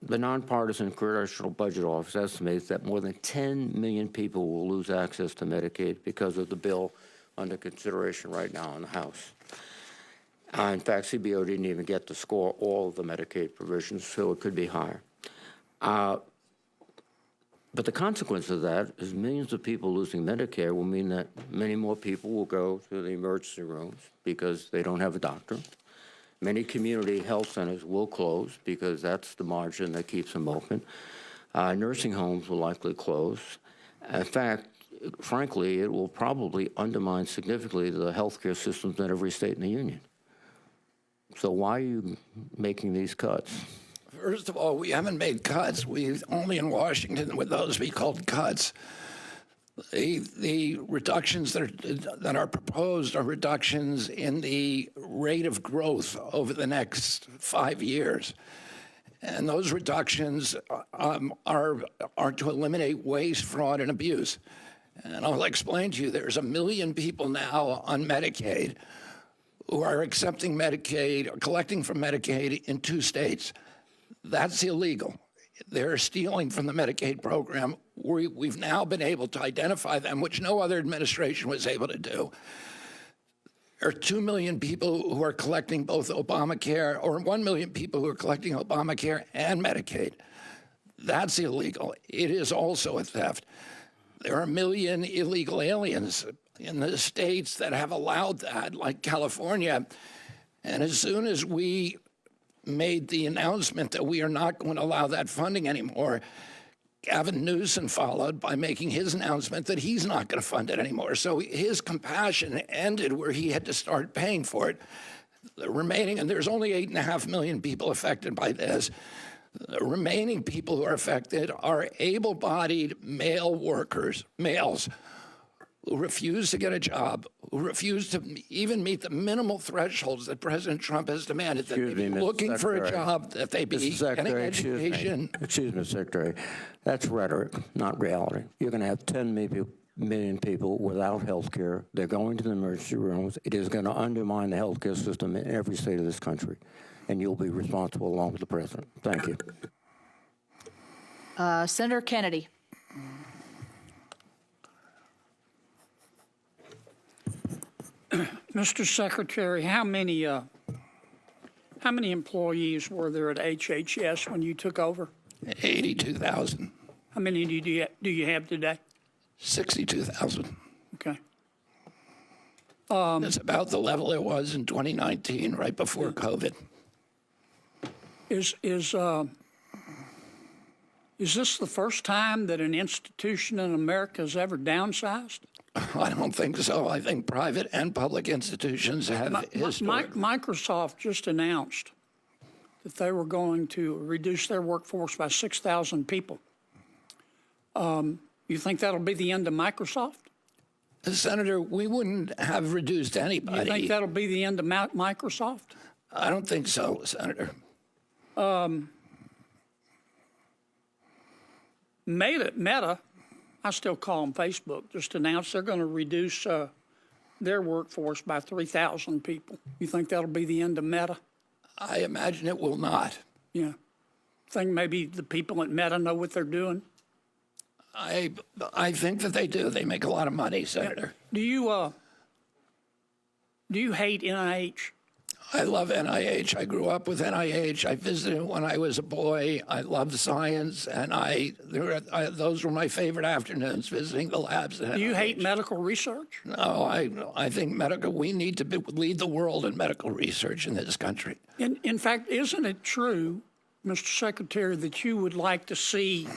The Nonpartisan Congressional Budget Office estimates that more than 10 million people will lose access to Medicaid because of the bill under consideration right now in the House. In fact, CBO didn't even get to score all of the Medicaid provisions, so it could be higher. But the consequence of that is millions of people losing Medicare will mean that many more people will go to the emergency rooms because they don't have a doctor. Many community health centers will close because that's the margin that keeps them open. Nursing homes will likely close. In fact, frankly, it will probably undermine significantly the healthcare systems in every state in the union. So why are you making these cuts? First of all, we haven't made cuts. We only in Washington would those be called cuts. The reductions that are proposed are reductions in the rate of growth over the next 5 years. And those reductions are to eliminate waste, fraud, and abuse. And I'll explain to you, there's 1 million people now on Medicaid who are accepting Medicaid, collecting from Medicaid in 2 states. That's illegal. They're stealing from the Medicaid program. We've now been able to identify them, which no other administration was able to do. There are 2 million people who are collecting both Obamacare, or 1 million people who are collecting Obamacare and Medicaid. That's illegal. It is also a theft. There are 1 million illegal aliens in the states that have allowed that, like California. And as soon as we made the announcement that we are not going to allow that funding anymore, Gavin Newsom followed by making his announcement that he's not going to fund it anymore. So his compassion ended where he had to start paying for it. The remaining, and there's only 8.5 million people affected by this. The remaining people who are affected are able-bodied male workers, males, who refuse to get a job, who refuse to even meet the minimal thresholds that President Trump has demanded, that they be looking for a job, that they be getting education. Excuse me, Secretary. That's rhetoric, not reality. You're going to have 10 million people without health care. They're going to the emergency rooms. It is going to undermine the health care system in every state of this country. And you'll be responsible along with the president. Thank you. Senator Kennedy. Mr. Secretary, how many employees were there at HHS when you took over? 82,000. How many do you have today? 62,000. Okay. It's about the level it was in 2019, right before COVID. Is this the first time that an institution in America has ever downsized? I don't think so. I think private and public institutions have Microsoft just announced that they were going to reduce their workforce by 6,000 people. You think that'll be the end of Microsoft? Senator, we wouldn't have reduced anybody. You think that'll be the end of Microsoft? I don't think so, Senator. Meta, I still call them Facebook, just announced they're going to reduce their workforce by 3,000 people. You think that'll be the end of Meta? I imagine it will not. Yeah. Think maybe the people at Meta know what they're doing? I think that they do. They make a lot of money, Senator. Do you hate NIH? I love NIH. I grew up with NIH. I visited when I was a boy. I loved science, and those were my favorite afternoons, visiting the labs. Do you hate medical research? No, I think we need to lead the world in medical research in this country. In fact, isn't it true, Mr. Secretary, that you would like to see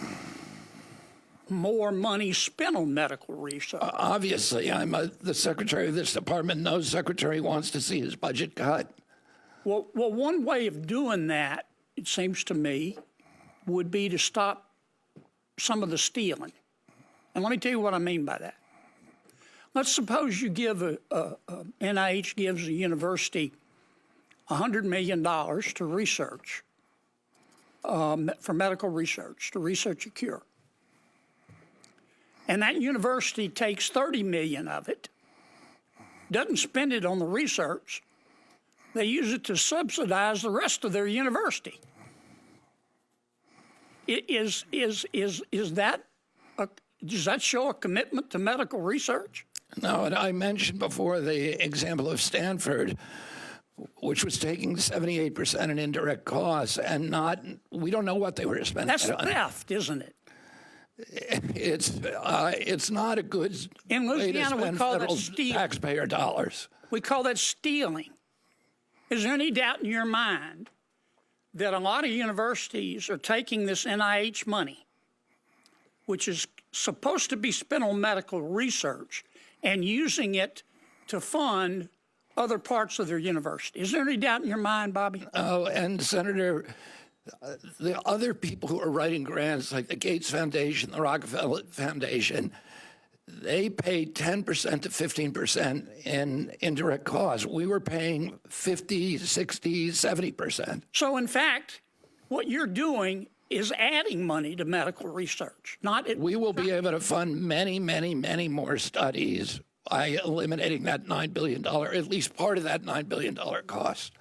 more money spent on medical research? Obviously, I'm the secretary of this department. No secretary wants to see his budget cut. Well, one way of doing that, it seems to me, would be to stop some of the stealing. And let me tell you what I mean by that. Let's suppose you give NIH gives a university $100 million to research, for medical research, to research a cure. And that university takes $30 million of it, doesn't spend it on the research. They use it to subsidize the rest of their university. Does that show a commitment to medical research? No, and I mentioned before the example of Stanford, which was taking 78% in indirect costs, and we don't know what they were spending. That's theft, isn't it? It's not a good in Louisiana, way to spend we call federal that stealing. Taxpayer dollars. We call that stealing. Is there any doubt in your mind that a lot of universities are taking this NIH money, which is supposed to be spent on medical research, and using it to fund other parts of their university? Is there any doubt in your mind, Bobby? Oh, and Senator, The other people who are writing grants, like the Gates Foundation, the Rockefeller Foundation, they paid 10% to 15% in indirect costs. We were paying 50, 60, 70%. So, in fact, what you're doing is adding money to medical research, not it. We will be able to fund many, many, many more studies by eliminating that $9 billion, at least part of that $9 billion cost.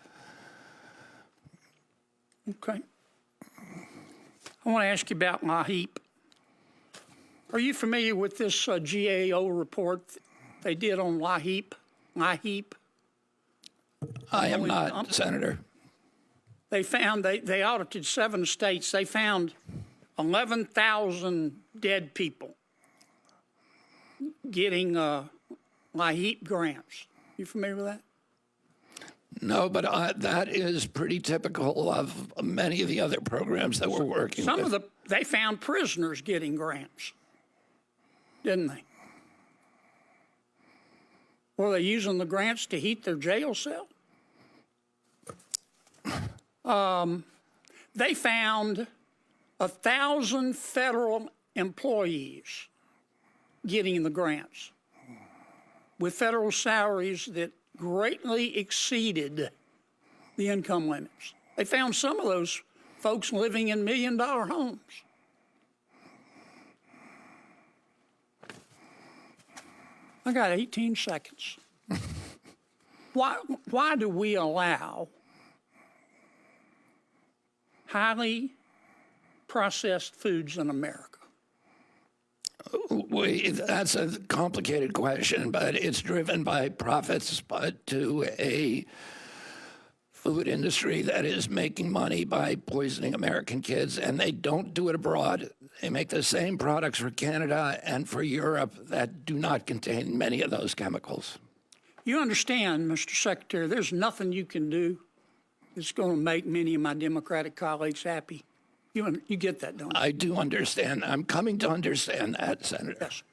Okay. I want to ask you about LAHEAP. Are you familiar with this GAO report they did on LAHEAP? LAHEAP? I am not, Senator. They found, they audited 7 states. They found 11,000 dead people getting LAHEAP grants. You familiar with that? No, but that is pretty typical of many of the other programs that we're working with. They found prisoners getting grants, didn't they? Were they using the grants to heat their jail cell? They found 1,000 federal employees getting the grants with federal salaries that greatly exceeded the income limits. They found some of those folks living in million-dollar homes. I got 18 seconds. Why do we allow highly processed foods in America? That's a complicated question, but it's driven by profits, but to a food industry that is making money by poisoning American kids, and they don't do it abroad. They make the same products for Canada and for Europe that do not contain many of those chemicals. You understand, Mr. Secretary, there's nothing you can do that's going to make many of my Democratic colleagues happy. You get that, don't you? I do understand. I'm coming to understand that, Senator. Yes.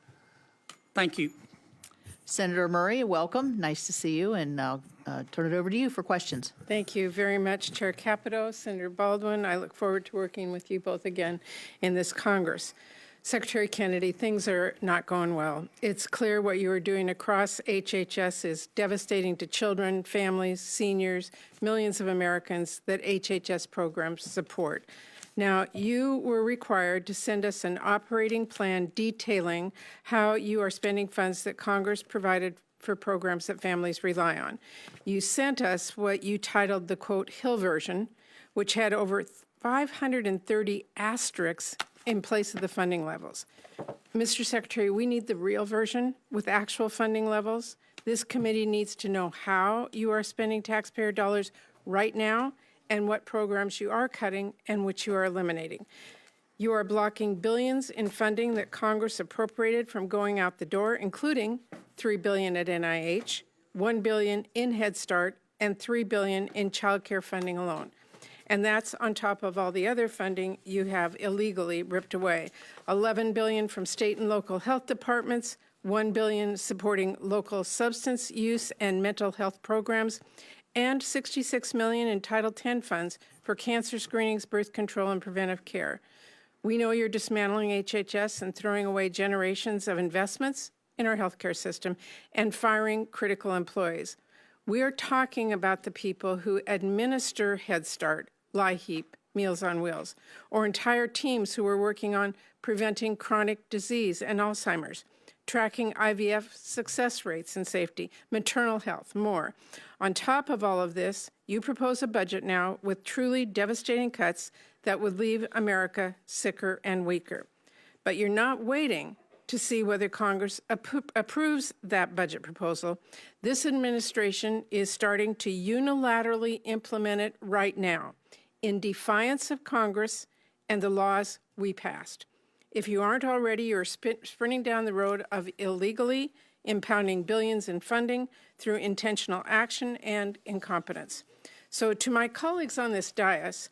Thank you. Senator Murray, welcome. Nice to see you, and I'll turn it over to you for questions. Thank you very much, Chair Capito, Senator Baldwin. I look forward to working with you both again in this Congress. Secretary Kennedy, things are not going well. It's clear what you are doing across HHS is devastating to children, families, seniors, millions of Americans that HHS programs support. Now, you were required to send us an operating plan detailing how you are spending funds that Congress provided for programs that families rely on. You sent us what you titled the, quote, Hill version, which had over 530 asterisks in place of the funding levels. Mr. Secretary, we need the real version with actual funding levels. This committee needs to know how you are spending taxpayer dollars right now and what programs you are cutting and which you are eliminating. You are blocking billions in funding that Congress appropriated from going out the door, including $3 billion at NIH, $1 billion in Head Start, and $3 billion in child care funding alone. And that's on top of all the other funding you have illegally ripped away. $11 billion from state and local health departments, $1 billion supporting local substance use and mental health programs, and $66 million in Title X funds for cancer screenings, birth control, and preventive care. We know you're dismantling HHS and throwing away generations of investments in our healthcare system and firing critical employees. We are talking about the people who administer Head Start, LAHEAP, Meals on Wheels, or entire teams who are working on preventing chronic disease and Alzheimer's, tracking IVF success rates and safety, maternal health, more. On top of all of this, you propose a budget now with truly devastating cuts that would leave America sicker and weaker. But you're not waiting to see whether Congress approves that budget proposal. This administration is starting to unilaterally implement it right now in defiance of Congress and the laws we passed. If you aren't already, you're sprinting down the road of illegally impounding billions in funding through intentional action and incompetence. So to my colleagues on this dais,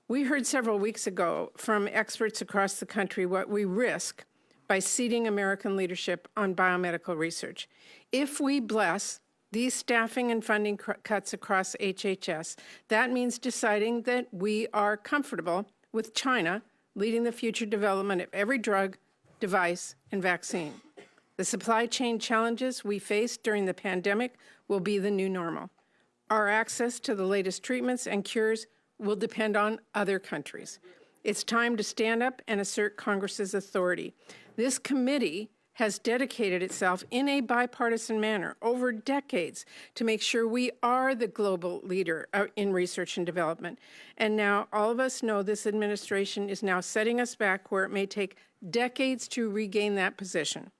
we heard several weeks ago from experts across the country what we risk by ceding American leadership on biomedical research. If we bless these staffing and funding cuts across HHS, that means deciding that we are comfortable with China leading the future development of every drug, device, and vaccine. The supply chain challenges we faced during the pandemic will be the new normal. Our access to the latest treatments and cures will depend on other countries. It's time to stand up and assert Congress's authority. This committee has dedicated itself in a bipartisan manner over decades to make sure we are the global leader in research and development. And now all of us know this administration is now setting us back where it may take decades to regain that position.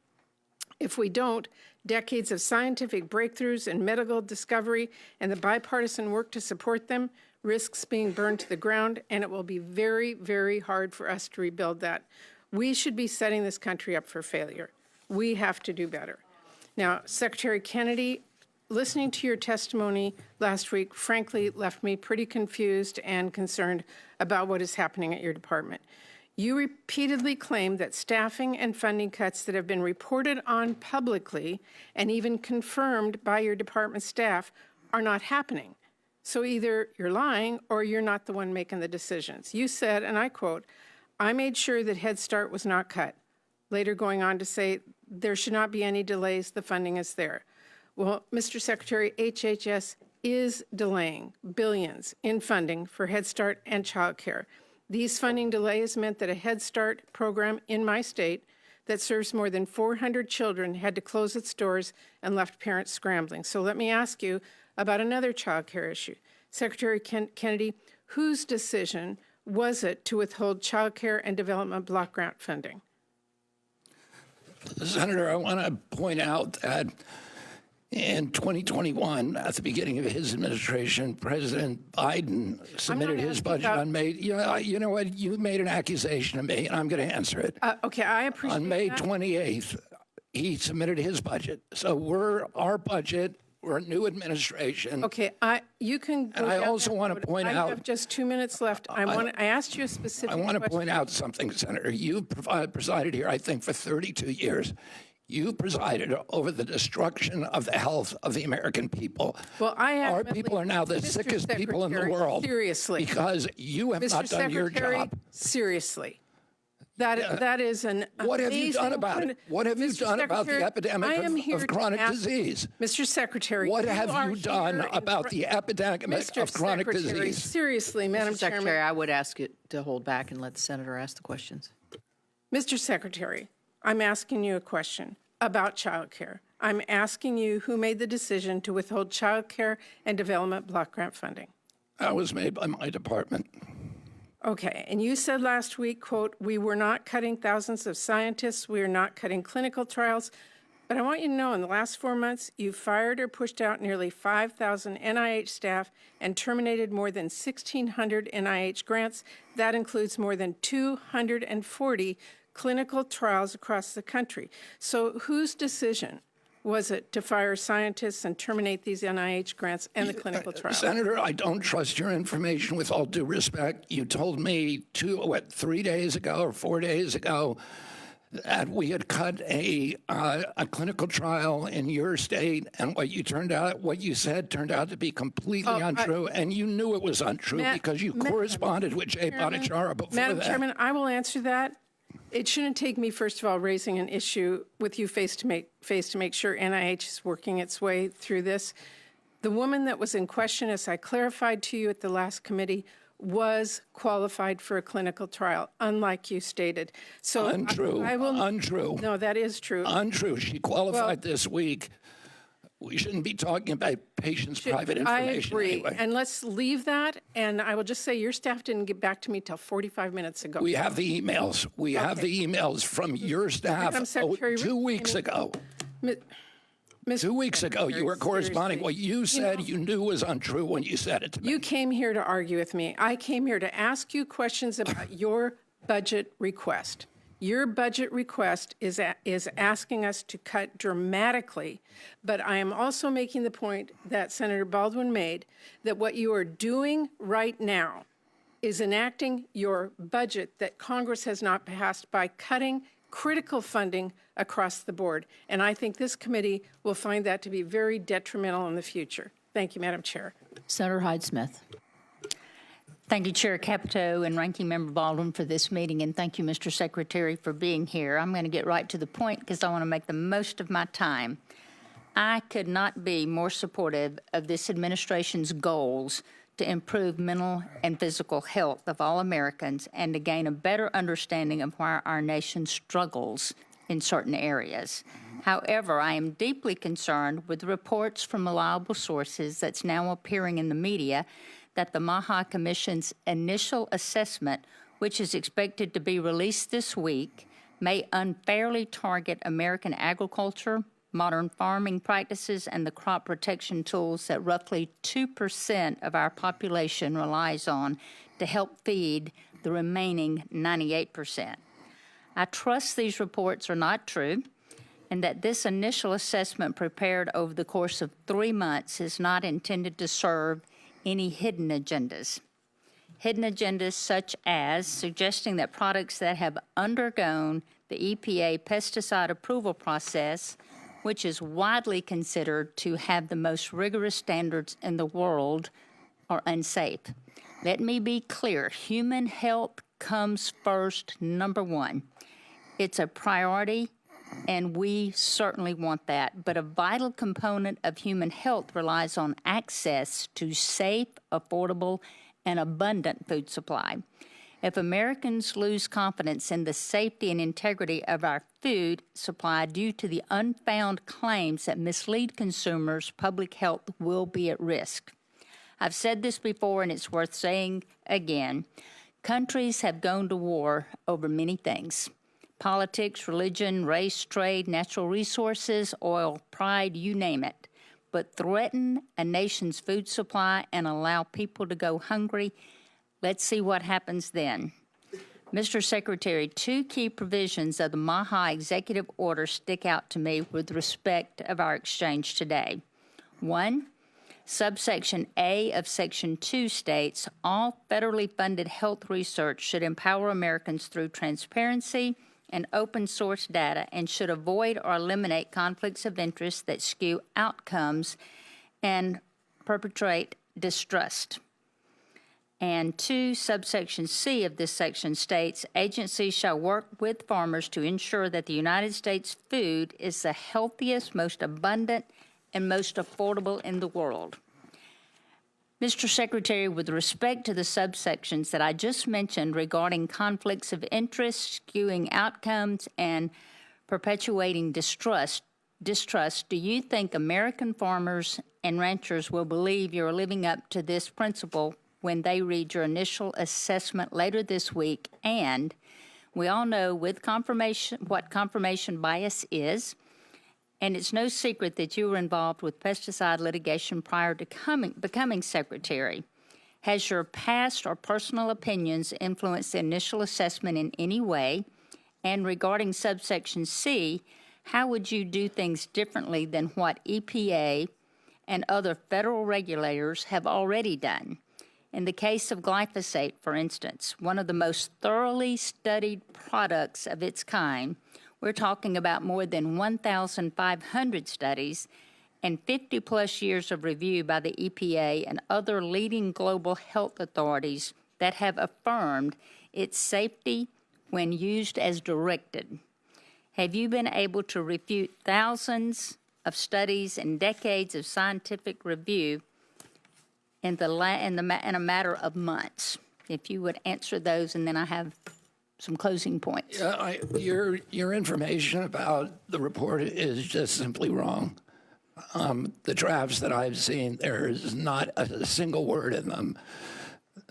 If we don't, decades of scientific breakthroughs and medical discovery and the bipartisan work to support them risks being burned to the ground, and it will be very, very hard for us to rebuild that. We should be setting this country up for failure. We have to do better. Now, Secretary Kennedy, listening to your testimony last week, frankly, left me pretty confused and concerned about what is happening at your department. You repeatedly claim that staffing and funding cuts that have been reported on publicly and even confirmed by your department staff are not happening. So either you're lying or you're not the one making the decisions. You said, and I quote, "I made sure that Head Start was not cut," later going on to say, "There should not be any delays, the funding is there." Well, Mr. Secretary, HHS is delaying billions in funding for Head Start and child care. These funding delays meant that a Head Start program in my state that serves more than 400 children had to close its doors and left parents scrambling. So let me ask you about another child care issue. Secretary Kennedy, whose decision was it to withhold child care and development block grant funding? Senator, I want to point out that in 2021, at the beginning of his administration, President Biden submitted his budget on May. You know what? You made an accusation to me, and I'm going to answer it. Okay, I appreciate On May that. 28th, he submitted his budget. So our budget. We're a new administration. Okay, you can go And I down also that want to road. point out. I have just 2 minutes left. I asked you a specific I want to question. point out something, Senator. You presided here, I think, for 32 years. You presided over the destruction of the health of the American people. Well, Our people are now the Mr. sickest people in the Secretary, world. seriously. Because you have Mr. not done your Secretary, job. seriously. That is an What have you done amazing about point. it? What have you Mr. done about the Secretary, I epidemic am here of to chronic ask- disease? Mr. Secretary, What you have are you done here in about fr- the epidemic Mr. of chronic Secretary, disease? seriously, Madam Mr. Secretary, Chairman. I would ask you to hold back and let the senator ask the questions. Mr. Secretary, I'm asking you a question about child care. I'm asking you who made the decision to withhold child care and development block grant funding. That was made by my department. Okay, and you said last week, quote, "We were not cutting thousands of scientists, we are not cutting clinical trials." But I want you to know in the last 4 months, you fired or pushed out nearly 5,000 NIH staff and terminated more than 1,600 NIH grants. That includes more than 240 clinical trials across the country. So whose decision was it to fire scientists and terminate these NIH grants and the clinical trials? Senator, I don't trust your information with all due respect. You told me 3 days ago or 4 days ago that we had cut a clinical trial in your state, and what you said turned out to be completely untrue, and you knew it was untrue because you corresponded with Jay Bhattacharya before Madam that. Chairman, I will answer that. It shouldn't take me, first of all, raising an issue with you face to make sure NIH is working its way through this. The woman that was in question, as I clarified to you at the last committee, was qualified for a clinical trial, unlike you stated. So Untrue. Untrue. No, that is true. Untrue. She qualified this week. We shouldn't be talking about patients' private information I agree. anyway. And let's leave that. And I will just say your staff didn't get back to me till 45 minutes ago. We have the emails. We have the emails from your staff Madam Secretary, 2 weeks ago. Mr. 2 weeks ago, you were corresponding. seriously. What you said you knew was untrue when you said it to me. You came here to argue with me. I came here to ask you questions about your budget request. Your budget request is asking us to cut dramatically, but I am also making the point that Senator Baldwin made, that what you are doing right now is enacting your budget that Congress has not passed by cutting critical funding across the board. And I think this committee will find that to be very detrimental in the future. Thank you, Madam Chair. Senator Hyde-Smith. Thank you, Chair Capito and Ranking Member Baldwin, for this meeting, and thank you, Mr. Secretary, for being here. I'm going to get right to the point because I want to make the most of my time. I could not be more supportive of this administration's goals to improve mental and physical health of all Americans and to gain a better understanding of why our nation struggles in certain areas. However, I am deeply concerned with reports from reliable sources that's now appearing in the media that the MAHA Commission's initial assessment, which is expected to be released this week, may unfairly target American agriculture, modern farming practices, and the crop protection tools that roughly 2% of our population relies on to help feed the remaining 98%. I trust these reports are not true and that this initial assessment prepared over the course of 3 months is not intended to serve any hidden agendas. Hidden agendas such as suggesting that products that have undergone the EPA pesticide approval process, which is widely considered to have the most rigorous standards in the world, are unsafe. Let me be clear, human health comes first, number one. It's a priority, and we certainly want that. But a vital component of human health relies on access to safe, affordable, and abundant food supply. If Americans lose confidence in the safety and integrity of our food supply due to the unfounded claims that mislead consumers, public health will be at risk. I've said this before, and it's worth saying again. Countries have gone to war over many things: politics, religion, race, trade, natural resources, oil, pride, you name it. But threaten a nation's food supply and allow people to go hungry, let's see what happens then. Mr. Secretary, 2 key provisions of the MAHA executive order stick out to me with respect of our exchange today. 1, subsection A of section 2 states, all federally funded health research should empower Americans through transparency and open source data and should avoid or eliminate conflicts of interest that skew outcomes and perpetrate distrust. And 2, subsection C of this section states, agencies shall work with farmers to ensure that the United States food is the healthiest, most abundant, and most affordable in the world. Mr. Secretary, with respect to the subsections that I just mentioned regarding conflicts of interest, skewing outcomes, and perpetuating distrust, do you think American farmers and ranchers will believe you're living up to this principle when they read your initial assessment later this week? And we all know with confirmation what confirmation bias is, and it's no secret that you were involved with pesticide litigation prior to becoming Secretary. Has your past or personal opinions influenced the initial assessment in any way? And regarding subsection C, how would you do things differently than what EPA and other federal regulators have already done? In the case of glyphosate, for instance, one of the most thoroughly studied products of its kind, we're talking about more than 1,500 studies and 50-plus years of review by the EPA and other leading global health authorities that have affirmed its safety when used as directed. Have you been able to refute thousands of studies and decades of scientific review in a matter of months? If you would answer those, and then I have some closing points. Your information about the report is just simply wrong. The drafts that I've seen, there is not a single word in them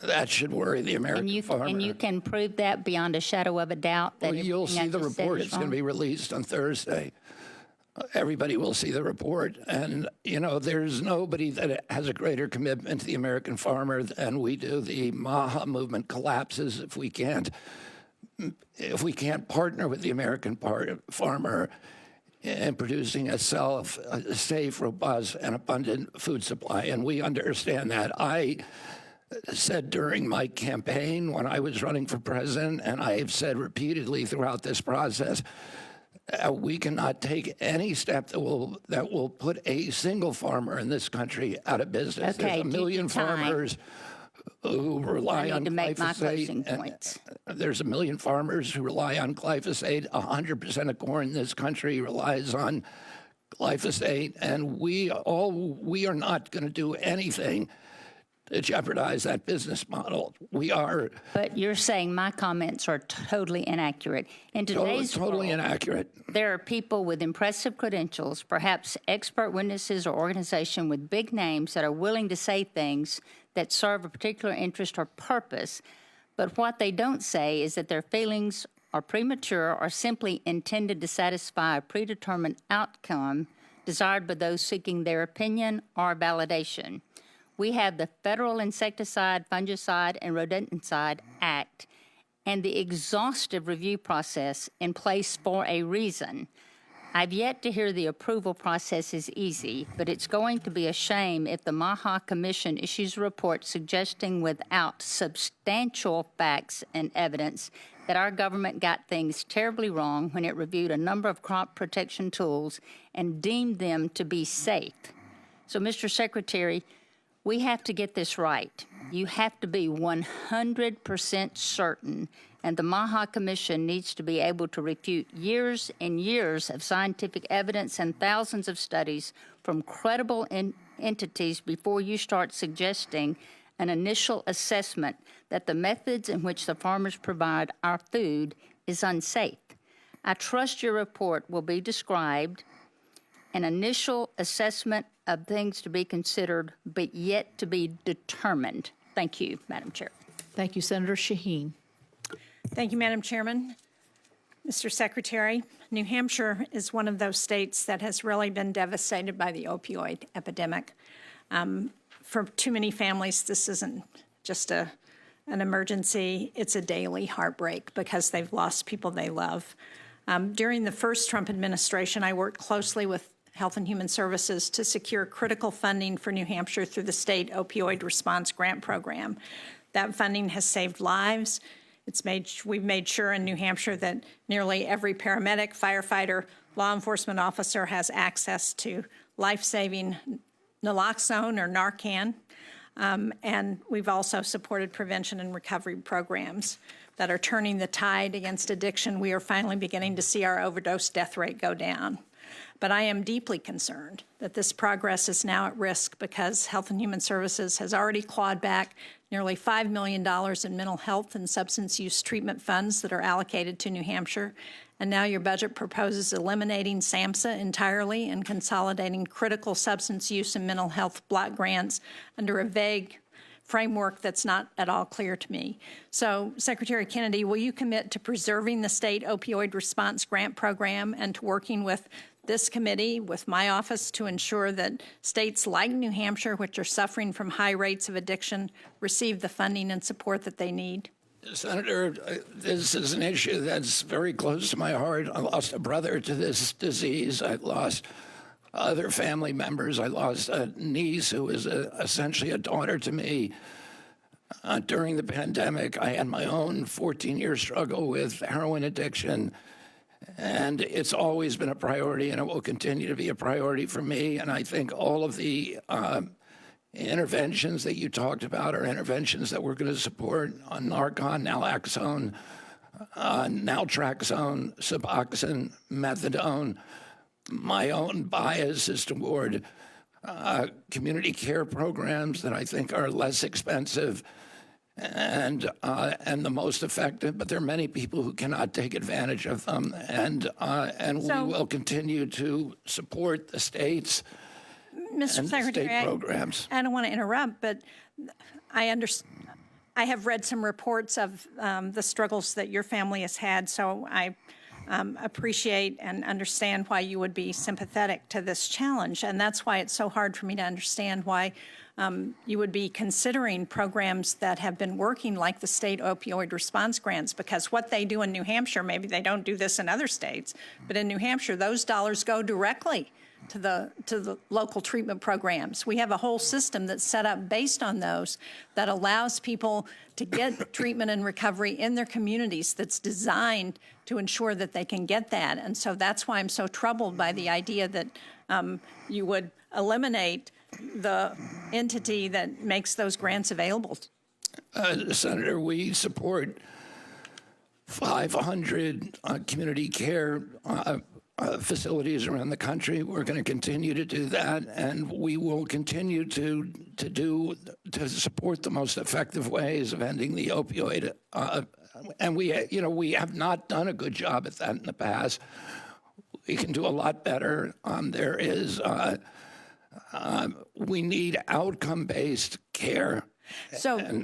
that should worry the American farmer. And you can prove that beyond a shadow of a doubt? That You'll see the report. It's going to be released on Thursday. Everybody will see the report. And, there's nobody that has a greater commitment to the American farmer than we do. The MAHA movement collapses if we can't partner with the American farmer in producing a safe, robust, and abundant food supply. And we understand that. said during my campaign when I was running for president, and I have said repeatedly throughout this process, we cannot take any step that will put a single farmer in this country out of business. Okay, There's a million farmers who rely on to make my closing glyphosate. points. There's a million farmers who rely on glyphosate. 100% of corn in this country relies on glyphosate, and we are not going to do anything to jeopardize that business model. We are But you're saying my comments are totally inaccurate. In today's totally world, inaccurate. there are people with impressive credentials, perhaps expert witnesses or organization with big names that are willing to say things that serve a particular interest or purpose, but what they don't say is that their feelings are premature or simply intended to satisfy a predetermined outcome desired by those seeking their opinion or validation. We have the Federal Insecticide, Fungicide, and Rodenticide Act and the exhaustive review process in place for a reason. I've yet to hear the approval process is easy, but it's going to be a shame if the MAHA Commission issues a report suggesting without substantial facts and evidence that our government got things terribly wrong when it reviewed a number of crop protection tools and deemed them to be safe. So, Mr. Secretary, we have to get this right. You have to be 100% certain, and the MAHA Commission needs to be able to refute years and years of scientific evidence and thousands of studies from credible entities before you start suggesting an initial assessment that the methods in which the farmers provide our food is unsafe. I trust your report will be described, an initial assessment of things to be considered, but yet to be determined. Thank you, Madam Chair. Thank you, Senator Shaheen. Thank you, Madam Chairman. Mr. Secretary, New Hampshire is one of those states that has really been devastated by the opioid epidemic. For too many families, this isn't just an emergency, it's a daily heartbreak because they've lost people they love. During the first Trump administration, I worked closely with Health and Human Services to secure critical funding for New Hampshire through the State Opioid Response Grant Program. That funding has saved lives. We've made sure in New Hampshire that nearly every paramedic, firefighter, law enforcement officer has access to life-saving naloxone or Narcan. And we've also supported prevention and recovery programs that are turning the tide against addiction. We are finally beginning to see our overdose death rate go down. But I am deeply concerned that this progress is now at risk because Health and Human Services has already clawed back nearly $5 million in mental health and substance use treatment funds that are allocated to New Hampshire. And now your budget proposes eliminating SAMHSA entirely and consolidating critical substance use and mental health block grants under a vague framework that's not at all clear to me. So, Secretary Kennedy, will you commit to preserving the State Opioid Response Grant Program and to working with this committee, with my office, to ensure that states like New Hampshire, which are suffering from high rates of addiction, receive the funding and support that they need? Senator, this is an issue that's very close to my heart. I lost a brother to this disease. I lost other family members. I lost a niece who was essentially a daughter to me. During the pandemic, I had my own 14-year struggle with heroin addiction. And it's always been a priority, and it will continue to be a priority for me. And I think all of the interventions that you talked about are interventions that we're going to support on Narcan, naloxone, naltrexone, Suboxone, methadone. My own bias is toward community care programs that I think are less expensive and the most effective, but there are many people who cannot take advantage of them, and we will continue to support the states Mr. and Secretary, state programs. I don't want to interrupt, but I have read some reports of the struggles that your family has had, so I appreciate and understand why you would be sympathetic to this challenge, and that's why it's so hard for me to understand why you would be considering programs that have been working like the state opioid response grants, because what they do in New Hampshire, maybe they don't do this in other states, but in New Hampshire, those dollars go directly to the local treatment programs. We have a whole system that's set up based on those that allows people to get treatment and recovery in their communities, that's designed to ensure that they can get that. And so that's why I'm so troubled by the idea that you would eliminate the entity that makes those grants available. Senator, we support 500 community care facilities around the country. We're going to continue to do that, and we will continue to support the most effective ways of ending the opioid. And we have not done a good job at that in the past. We can do a lot better. We need outcome-based care. So,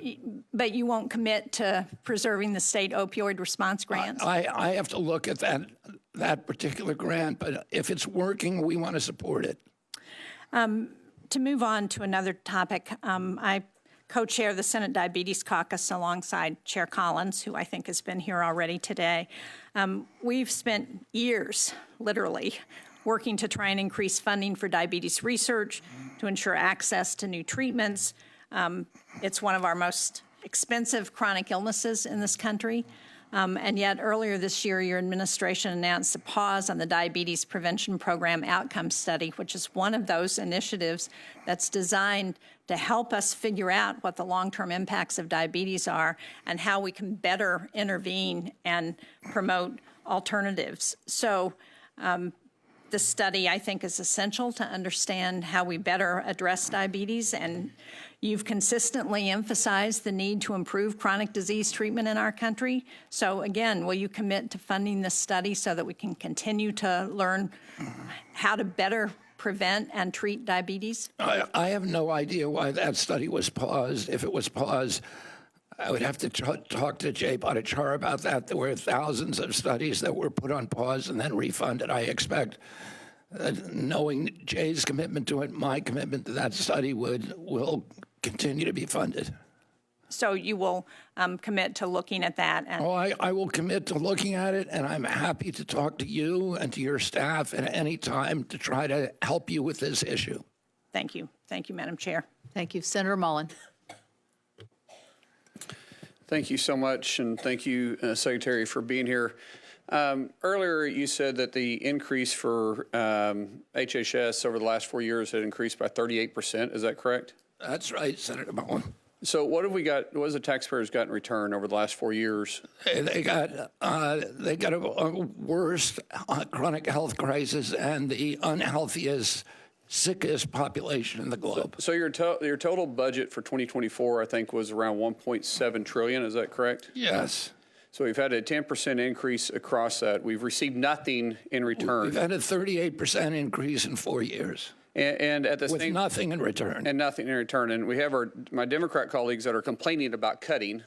but you won't commit to preserving the state opioid response grants? I have to look at that particular grant, but if it's working, we want to support it. To move on to another topic, I co-chair the Senate Diabetes Caucus alongside Chair Collins, who I think has been here already today. We've spent years, literally, working to try and increase funding for diabetes research, to ensure access to new treatments. It's one of our most expensive chronic illnesses in this country. And yet earlier this year, your administration announced a pause on the Diabetes Prevention Program Outcome Study, which is one of those initiatives that's designed to help us figure out what the long-term impacts of diabetes are and how we can better intervene and promote alternatives. So this study, I think, is essential to understand how we better address diabetes, and you've consistently emphasized the need to improve chronic disease treatment in our country. So again, will you commit to funding this study so that we can continue to learn how to better prevent and treat diabetes? I have no idea why that study was paused. If it was paused, I would have to talk to Jay Bhattacharya about that. There were thousands of studies that were put on pause and then refunded. I expect, knowing Jay's commitment to it, my commitment to that study will continue to be funded. So you will commit to looking at that? And I will commit to looking at it, and I'm happy to talk to you and to your staff at any time to try to help you with this issue. Thank you. Thank you, Madam Chair. Thank you. Senator Mullen. Thank you so much, and thank you, Secretary, for being here. Earlier, you said that the increase for HHS over the last 4 years had increased by 38%. Is that correct? That's right, Senator Mullen. So what have we got? What has the taxpayers got in return over the last 4 years? They got a worse chronic health crisis and the unhealthiest, sickest population in the globe. So your total budget for 2024, I think, was around 1.7 trillion. Is that correct? Yes. So we've had a 10% increase across that. We've received nothing in return. We've had a 38% increase in 4 years. And at the with same nothing in return. And nothing in return. And we have my Democrat colleagues that are complaining about cutting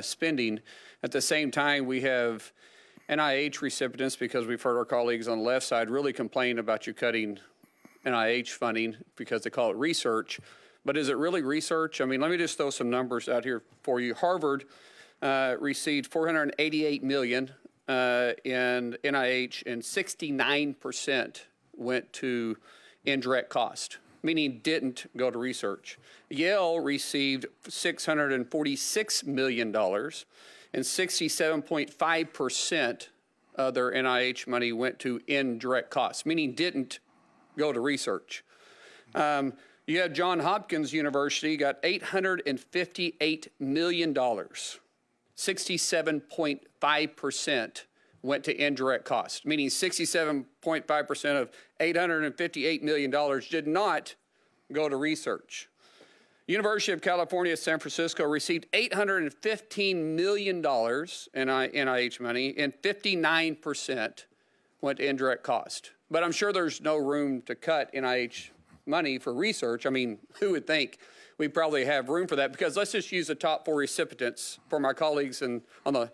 spending. At the same time, we have NIH recipients, because we've heard our colleagues on the left side really complain about you cutting NIH funding because they call it research. But is it really research? I mean, let me just throw some numbers out here for you. Harvard received $488 million in NIH, and 69% went to indirect cost, meaning didn't go to research. Yale received $646 million, and 67.5% of their NIH money went to indirect costs, meaning didn't go to research. You had Johns Hopkins University got $858 million. 67.5% went to indirect costs, meaning 67.5% of $858 million did not go to research. University of California, San Francisco received $815 million in NIH money, and 59% went to indirect cost. But I'm sure there's no room to cut NIH money for research. I mean, who would think we probably have room for that? Because let's just use the top 4 recipients for my colleagues and on the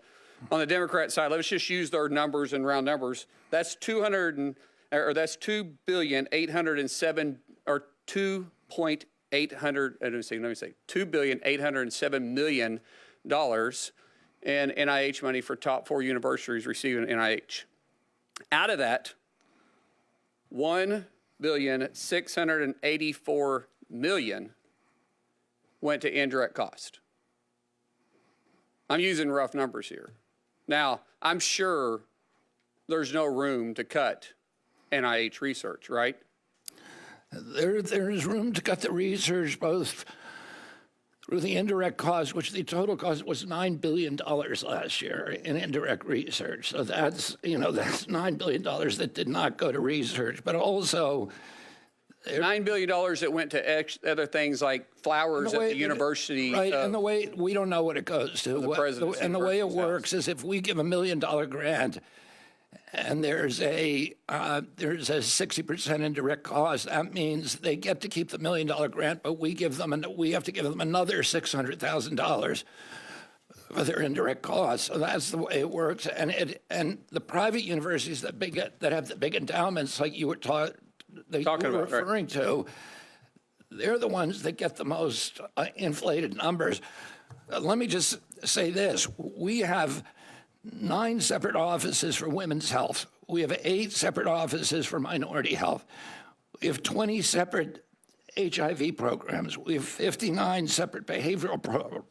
Democrat side. Let's just use their numbers and round numbers. That's $2.807 million in NIH money for top 4 universities receiving NIH. Out of that, $1 $5,684,000,000 went to indirect cost. I'm using rough numbers here. Now, I'm sure there's no room to cut NIH research, right? There's room to cut the research both through the indirect cost, which the total cost was $9 billion last year in indirect research. So that's $9 billion that did not go to research, but also $9 billion that went to other things like flowers at the university. Right, and the way we don't know what it goes to. And the way it works is if we give $1 million grant and there's a 60% indirect cost, that means they get to keep the $1 million grant, but we have to give them another $600,000 for their indirect costs. So that's the way it works. And the private universities that have the big endowments, like you were referring to, they're the ones that get the most inflated numbers. Let me just say this. We have 9 separate offices for women's health. We have 8 separate offices for minority health. We have 20 separate HIV programs. We have 59 separate behavioral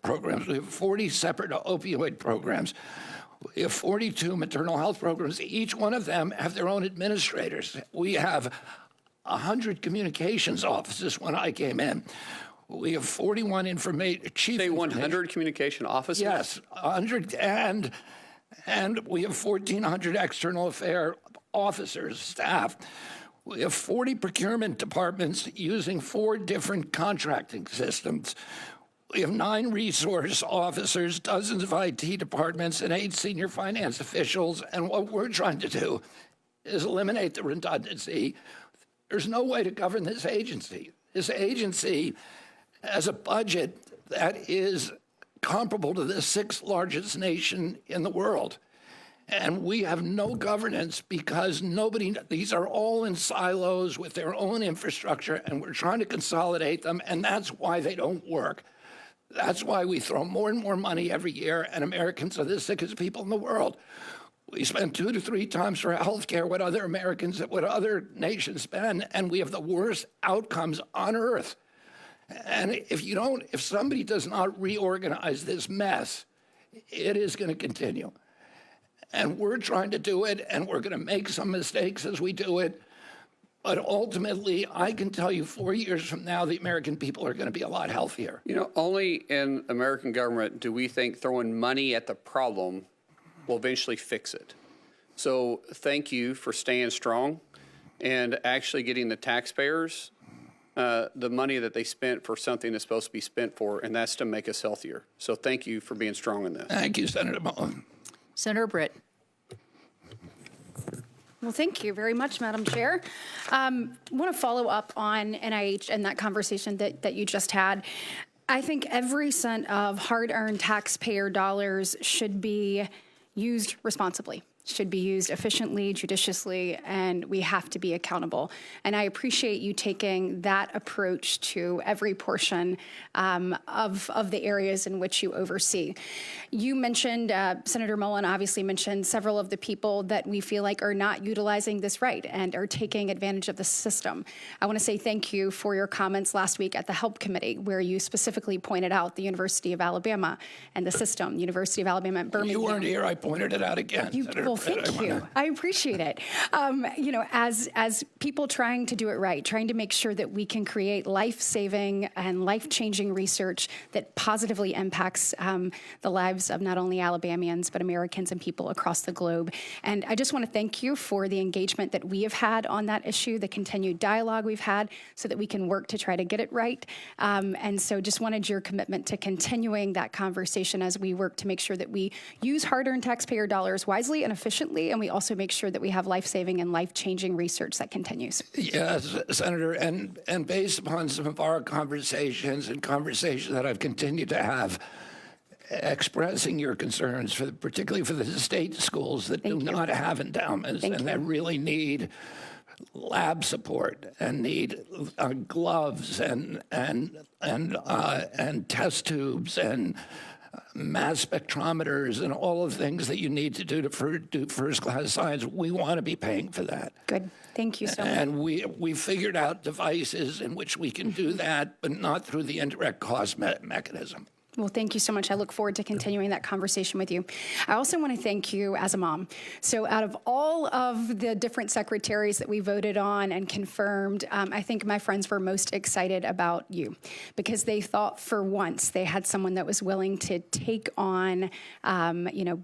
programs. We have 40 separate opioid programs. We have 42 maternal health programs. Each one of them have their own administrators. We have 100 communications offices when I came in. We have 41 chief. Say 100 communication offices? Yes, 100, and we have 1,400 external affair officers, staff. We have 40 procurement departments using 4 different contracting systems. We have 9 resource officers, dozens of IT departments, and 8 senior finance officials. And what we're trying to do is eliminate the redundancy. There's no way to govern this agency. This agency has a budget that is comparable to the 6th largest nation in the world. And we have no governance because these are all in silos with their own infrastructure, and we're trying to consolidate them, and that's why they don't work. That's why we throw more and more money every year, and Americans are the sickest people in the world. We spend 2 to 3 times for health care what other nations spend, and we have the worst outcomes on earth. And if somebody does not reorganize this mess, it is going to continue. And we're trying to do it, and we're going to make some mistakes as we do it. But ultimately, I can tell you 4 years from now, the American people are going to be a lot healthier. Only in American government do we think throwing money at the problem will eventually fix it. So thank you for staying strong and actually getting the taxpayers the money that they spent for something that's supposed to be spent for, and that's to make us healthier. So thank you for being strong in this. Thank you, Senator Mullen. Senator Britt. Well, thank you very much, Madam Chair. I want to follow up on NIH and that conversation that you just had. I think every cent of hard-earned taxpayer dollars should be used responsibly, should be used efficiently, judiciously, and we have to be accountable. And I appreciate you taking that approach to every portion of the areas in which you oversee. You mentioned, Senator Mullen obviously mentioned several of the people that we feel like are not utilizing this right and are taking advantage of the system. I want to say thank you for your comments last week at the Help Committee, where you specifically pointed out the University of Alabama and the system, University of Alabama at Birmingham. You weren't here, I pointed it out again. Well, thank you. I appreciate it. As people trying to do it right, trying to make sure that we can create life-saving and life-changing research that positively impacts the lives of not only Alabamians, but Americans and people across the globe. And I just want to thank you for the engagement that we have had on that issue, the continued dialogue we've had, so that we can work to try to get it right. And so just wanted your commitment to continuing that conversation as we work to make sure that we use hard-earned taxpayer dollars wisely and efficiently, and we also make sure that we have life-saving and life-changing research that continues. Yes, Senator, and based upon some of our conversations and conversations that I've continued to have, expressing your concerns, particularly for the state schools that do not have endowments and that really need lab support and need gloves and test tubes and mass spectrometers and all of the things that you need to do to do first-class science. We want to be paying for that. Good. Thank you so much. And we figured out devices in which we can do that, but not through the indirect cost mechanism. Well, thank you so much. I look forward to continuing that conversation with you. I also want to thank you as a mom. So out of all of the different secretaries that we voted on and confirmed, I think my friends were most excited about you because they thought for once they had someone that was willing to take on,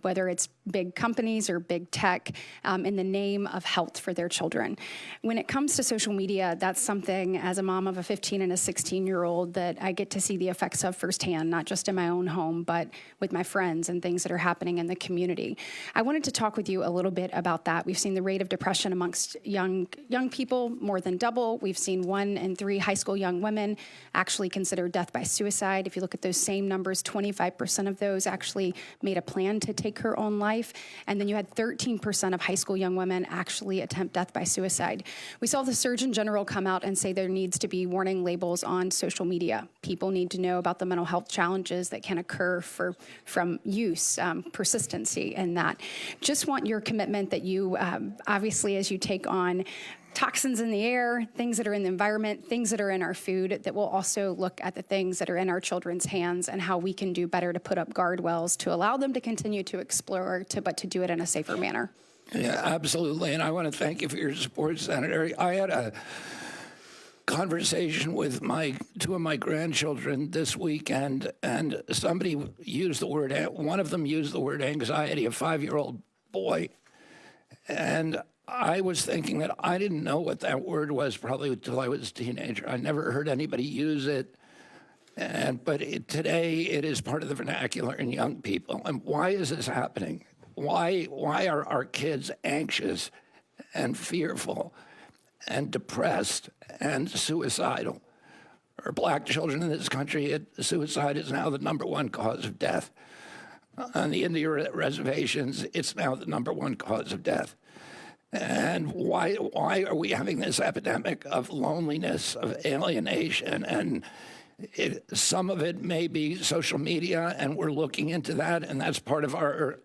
whether it's big companies or big tech in the name of health for their children. When it comes to social media, that's something as a mom of a 15 and a 16-year-old that I get to see the effects of firsthand, not just in my own home, but with my friends and things that are happening in the community. I wanted to talk with you a little bit about that. We've seen the rate of depression amongst young people more than double. We've seen 1 in 3 high school young women actually consider death by suicide. If you look at those same numbers, 25% of those actually made a plan to take her own life. And then you had 13% of high school young women actually attempt death by suicide. We saw the Surgeon General come out and say there needs to be warning labels on social media. People need to know about the mental health challenges that can occur from use, persistency, and that. Just want your commitment that you, obviously, as you take on toxins in the air, things that are in the environment, things that are in our food, that we'll also look at the things that are in our children's hands and how we can do better to put up guardrails to allow them to continue to explore, but to do it in a safer manner. Yeah, absolutely. And I want to thank you for your support, Senator. I had a conversation with 2 of my grandchildren this weekend, and somebody used one of them used the word anxiety, a 5-year-old boy. And I was thinking that I didn't know what that word was probably until I was a teenager. I never heard anybody use it. But today it is part of the vernacular in young people. And why is this happening? Why are our kids anxious and fearful and depressed and suicidal? Our black children in this country, suicide is now the #1 cause of death. On the Indian reservations, it's now the #1 cause of death. And why are we having this epidemic of loneliness, of alienation? And some of it may be social media, and we're looking into that, and that's part of our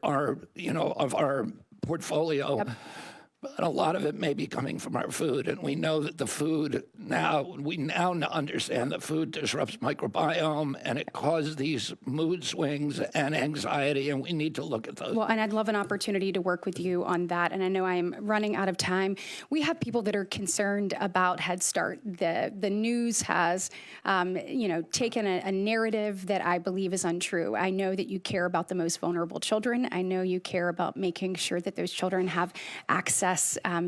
portfolio. Yep. But a lot of it may be coming from our food, and we know that the food we now understand that food disrupts microbiome, and it causes these mood swings and anxiety, and we need to look at those. Well, and I'd love an opportunity to work with you on that, and I know I am running out of time. We have people that are concerned about Head Start. The news has, taken a narrative that I believe is untrue. I know that you care about the most vulnerable children. I know you care about making sure that those children have access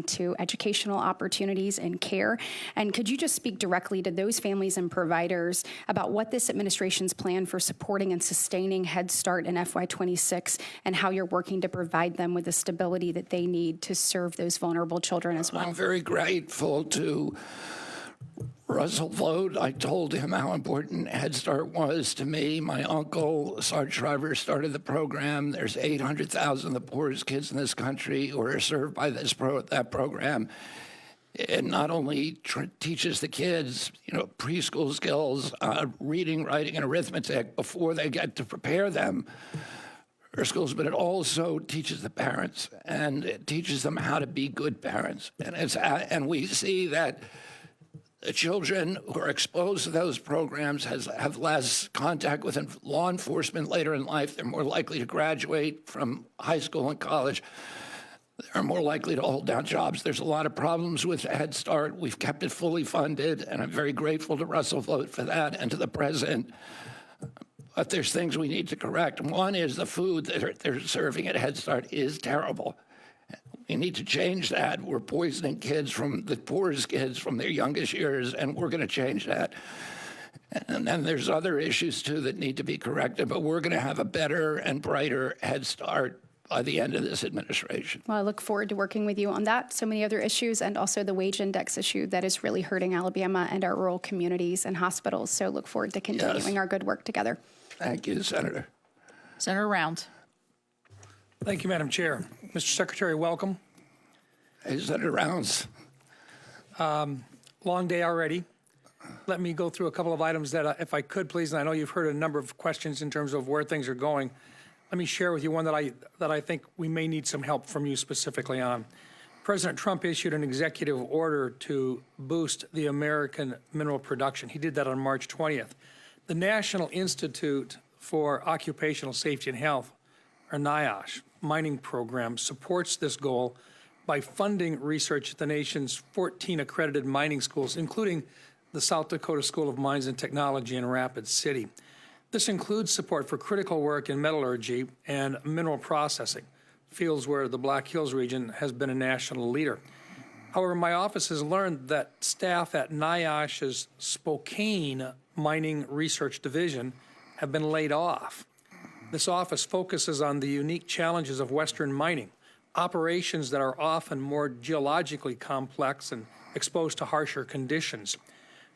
to educational opportunities and care. And could you just speak directly to those families and providers about what this administration's plan for supporting and sustaining Head Start in FY26 and how you're working to provide them with the stability that they need to serve those vulnerable children as well? I'm very grateful to Russell Vought. I told him how important Head Start was to me. My uncle, Sarge Shriver, started the program. There's 800,000 of the poorest kids in this country who are served by that program. It not only teaches the kids, preschool skills, reading, writing, and arithmetic before they get to prepare them for schools, but it also teaches the parents, and it teaches them how to be good parents. And we see that the children who are exposed to those programs have less contact with law enforcement later in life. They're more likely to graduate from high school and college. They're more likely to hold down jobs. There's a lot of problems with Head Start. We've kept it fully funded, and I'm very grateful to Russell Vought for that and to the president. But there's things we need to correct. One is the food that they're serving at Head Start is terrible. We need to change that. We're poisoning kids, from the poorest kids, from their youngest years, and we're going to change that. And then there's other issues, too, that need to be corrected, but we're going to have a better and brighter Head Start by the end of this administration. Well, I look forward to working with you on that, so many other issues, and also the wage index issue that is really hurting Alabama and our rural communities and hospitals. So look forward to continuing our good work together. Thank you, Senator. Senator Rounds. Thank you, Madam Chair. Mr. Secretary, welcome. Hey, Senator Rounds. Long day already. let me go through a couple of items that, if I could, please, and I know you've heard a number of questions in terms of where things are going. Let me share with you one that I think we may need some help from you specifically on. President Trump issued an executive order to boost the American mineral production. He did that on March 20th. The National Institute for Occupational Safety and Health, or NIOSH, mining program supports this goal by funding research at the nation's 14 accredited mining schools, including the South Dakota School of Mines and Technology in Rapid City. This includes support for critical work in metallurgy and mineral processing, fields where the Black Hills region has been a national leader. However, my office has learned that staff at NIOSH's Spokane Mining Research Division have been laid off. This office focuses on the unique challenges of Western mining, operations that are often more geologically complex and exposed to harsher conditions.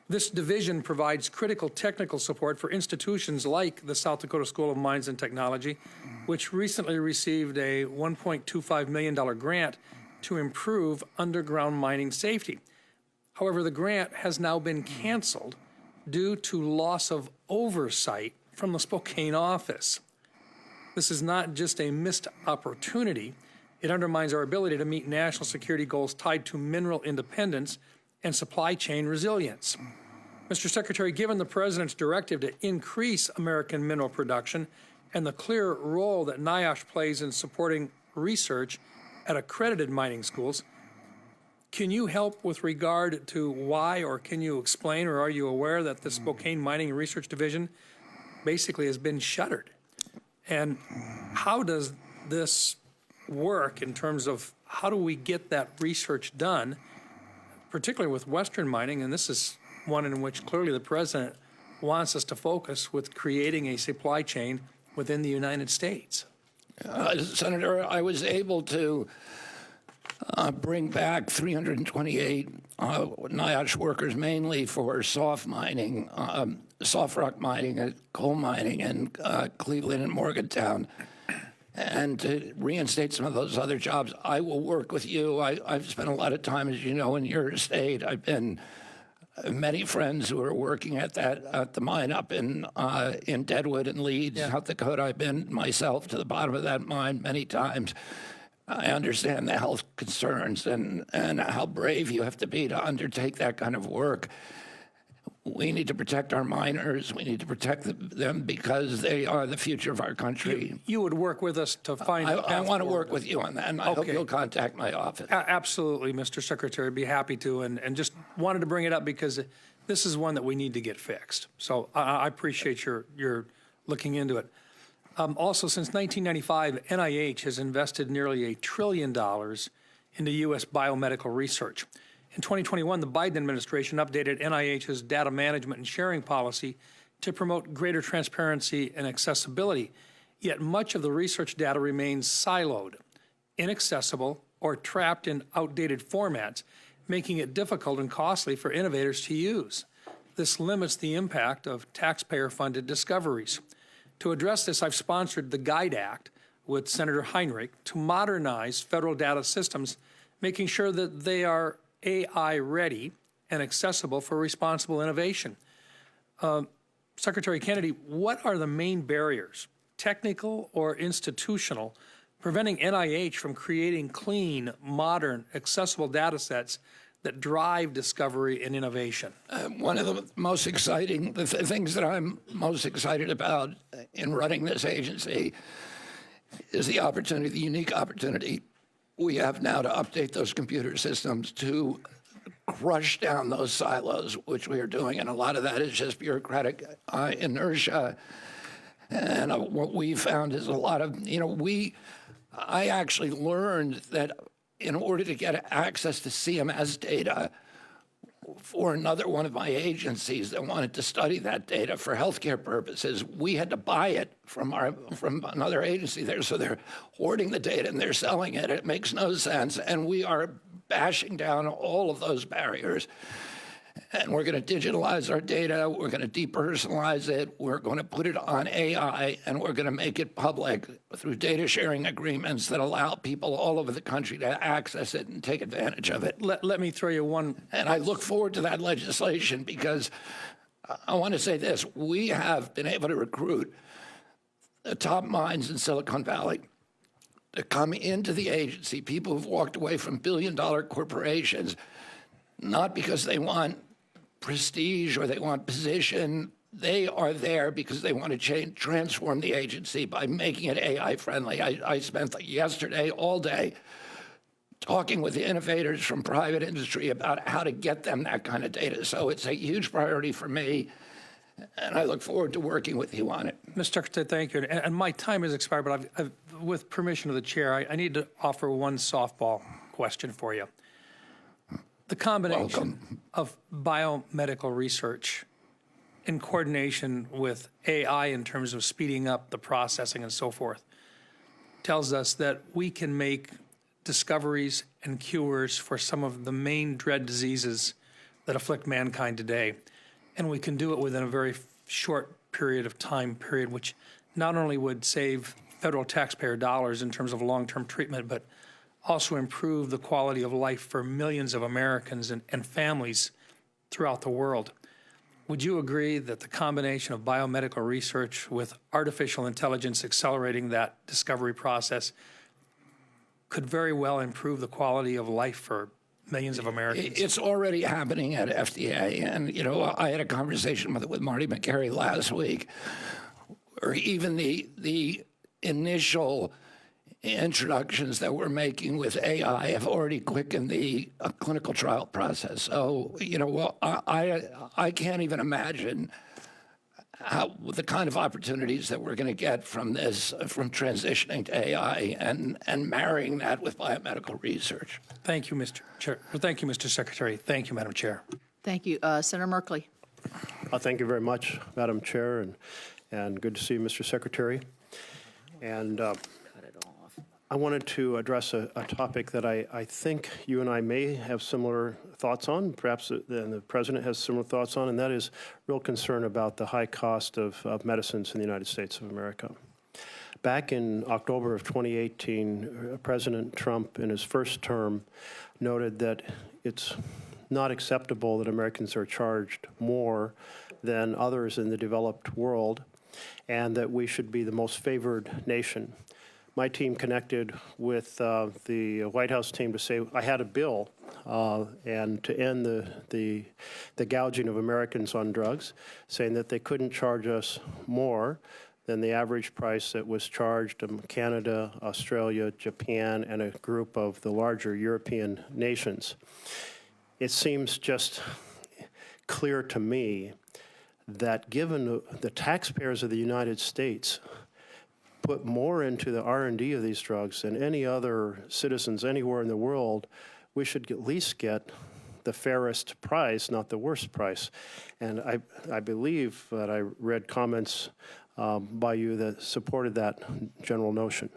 This division provides critical technical support for institutions like the South Dakota School of Mines and Technology, which recently received a $1.25 million grant to improve underground mining safety. However, the grant has now been canceled due to loss of oversight from the Spokane office. This is not just a missed opportunity. It undermines our ability to meet national security goals tied to mineral independence and supply chain resilience. Mr. Secretary, given the President's directive to increase American mineral production and the clear role that NIOSH plays in supporting research at accredited mining schools, can you help with regard to why, or can you explain, or are you aware that the Spokane Mining and Research Division basically has been shuttered? And how does this work in terms of how do we get that research done, particularly with Western mining? And this is one in which clearly the President wants us to focus with creating a supply chain within the United States. Senator, I was able to bring back 328 NIOSH workers, mainly for soft mining, soft rock mining, coal mining in Cleveland and Morgantown. And to reinstate some of those other jobs, I will work with you. I've spent a lot of time, as you know, in your state. I've been many friends who are working at the mine up in Deadwood and Leeds, South Dakota. I've been myself to the bottom of that mine many times. I understand the health concerns and how brave you have to be to undertake that kind of work. We need to protect our miners. We need to protect them because they are the future of our country. You would work with us to find I want to work with you on that, and I hope you'll contact my office. Absolutely, Mr. Secretary. Be happy to, and just wanted to bring it up because this is one that we need to get fixed. So I appreciate your looking into it. Also, since 1995, NIH has invested nearly $1 trillion into U.S. biomedical research. In 2021, the Biden administration updated NIH's data management and sharing policy to promote greater transparency and accessibility, yet much of the research data remains siloed, inaccessible, or trapped in outdated formats, making it difficult and costly for innovators to use. This limits the impact of taxpayer-funded discoveries. To address this, I've sponsored the GUIDE Act with Senator Heinrich to modernize federal data systems, making sure that they are AI-ready and accessible for responsible innovation. Secretary Kennedy, what are the main barriers, technical or institutional, preventing NIH from creating clean, modern, accessible data sets that drive discovery and innovation? One of the most exciting things that I'm most excited about in running this agency is the opportunity, the unique opportunity we have now to update those computer systems to crush down those silos, which we are doing. And a lot of that is just bureaucratic inertia. And what we found is a lot of, I actually learned that in order to get access to CMS data for another one of my agencies that wanted to study that data for healthcare purposes, we had to buy it from another agency there. So they're hoarding the data and they're selling it. It makes no sense. And we are bashing down all of those barriers. And we're going to digitalize our data. We're going to depersonalize it. We're going to put it on AI, and we're going to make it public through data sharing agreements that allow people all over the country to access it and take advantage of it. Let me throw you one. And I look forward to that legislation because I want to say this. We have been able to recruit the top minds in Silicon Valley to come into the agency, people who've walked away from billion-dollar corporations, not because they want prestige or they want position. They are there because they want to transform the agency by making it AI friendly. I spent yesterday all day talking with the innovators from private industry about how to get them that kind of data. So it's a huge priority for me, and I look forward to working with you on it. Mr. Secretary, thank you. And my time has expired, but with permission of the chair, I need to offer one softball question for you. The combination of biomedical research in coordination with AI in terms of speeding up the processing and so forth tells us that we can make discoveries and cures for some of the main dread diseases that afflict mankind today. And we can do it within a very short time period, which not only would save federal taxpayer dollars in terms of long-term treatment, but also improve the quality of life for millions of Americans and families throughout the world. Would you agree that the combination of biomedical research with artificial intelligence accelerating that discovery process could very well improve the quality of life for millions of Americans? It's already happening at FDA. And, you know, I had a conversation with Marty McCary last week, or even the initial introductions that we're making with AI have already quickened the clinical trial process. So, you know, well, I can't even imagine the kind of opportunities that we're going to get from this, from transitioning to AI and marrying that with biomedical research. Thank you, Mr. Chair. Thank you, Mr. Secretary. Thank you, Madam Chair. Thank you. Senator Merkley. Thank you very much, Madam Chair, and good to see you, Mr. Secretary. And I wanted to address a topic that I think you and I may have similar thoughts on, perhaps the President has similar thoughts on, and that is real concern about the high cost of medicines in the United States of America. Back in October of 2018, President Trump, in his first term, noted that it's not acceptable that Americans are charged more than others in the developed world, and that we should be the most favored nation. My team connected with the White House team to say I had a bill and to end the gouging of Americans on drugs, saying that they couldn't charge us more than the average price that was charged in Canada, Australia, Japan, and a group of the larger European nations. It seems just clear to me that given the taxpayers of the United States put more into the R&D of these drugs than any other citizens anywhere in the world, we should at least get the fairest price, not the worst price. And I believe that I read comments by you that supported that general notion.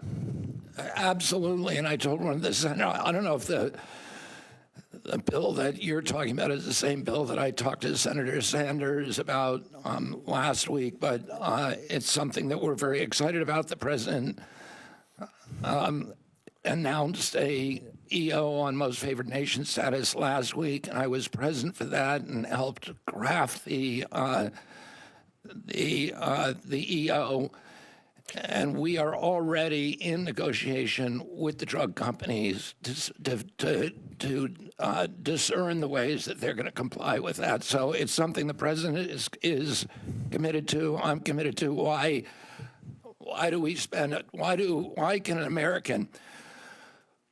Absolutely, and I told one of the Senate, I don't know if the bill that you're talking about is the same bill that I talked to Senator Sanders about last week, but it's something that we're very excited about. The president announced a EO on most favored nation status last week, and I was present for that and helped craft the EO. And we are already in negotiation with the drug companies to discern the ways that they're going to comply with that. So it's something the president is committed to. I'm committed to. Why do we spend it? Why can an American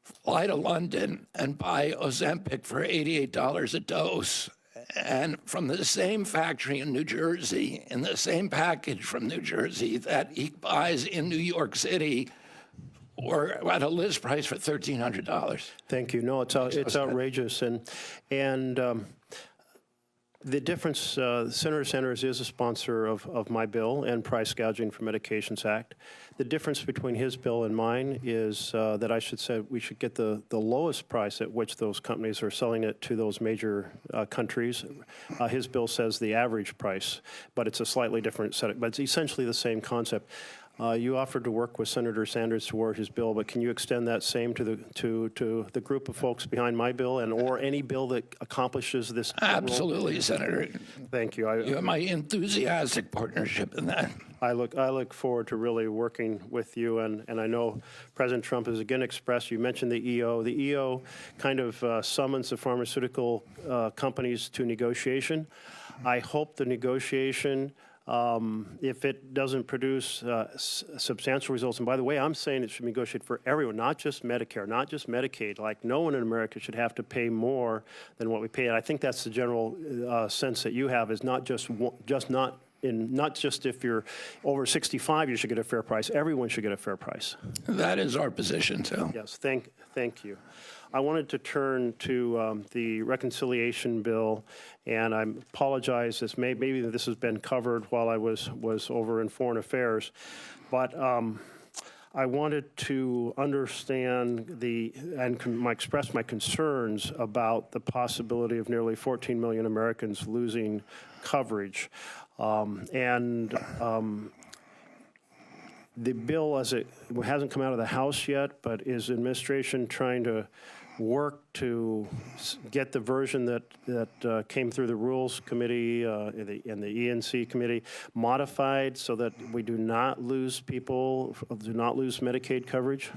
fly to London and buy Ozempic for $88 a dose? And from the same factory in New Jersey, in the same package from New Jersey that he buys in New York City, or at a list price for $1,300. Thank you. No, it's outrageous, and The difference, Senator Sanders is a sponsor of my bill and Price Gouging for Medications Act. The difference between his bill and mine is that I should say we should get the lowest price at which those companies are selling it to those major countries. His bill says the average price, but it's a slightly different set, but it's essentially the same concept. You offered to work with Senator Sanders toward his bill, but can you extend that same to the group of folks behind my bill and or any bill that accomplishes this? Absolutely, Senator. Thank you. You have my enthusiastic partnership in that. I look forward to really working with you, and I know President Trump has again expressed, you mentioned the EO. The EO kind of summons the pharmaceutical companies to negotiation. I hope the negotiation, if it doesn't produce substantial results, and by the way, I'm saying it should be negotiated for everyone, not just Medicare, not just Medicaid. Like no one in America should have to pay more than what we pay. And I think that's the general sense that you have, is not just if you're over 65, you should get a fair price. Everyone should get a fair price. That is our position, too. Yes, thank you. I wanted to turn to the reconciliation bill, and I apologize. Maybe this has been covered while I was over in Foreign Affairs, but I wanted to understand express my concerns about the possibility of nearly 14 million Americans losing coverage. The bill, as it hasn't come out of the House yet, but is the administration trying to work to get the version that came through the Rules Committee and the ENC Committee modified so that we do not lose Medicaid coverage?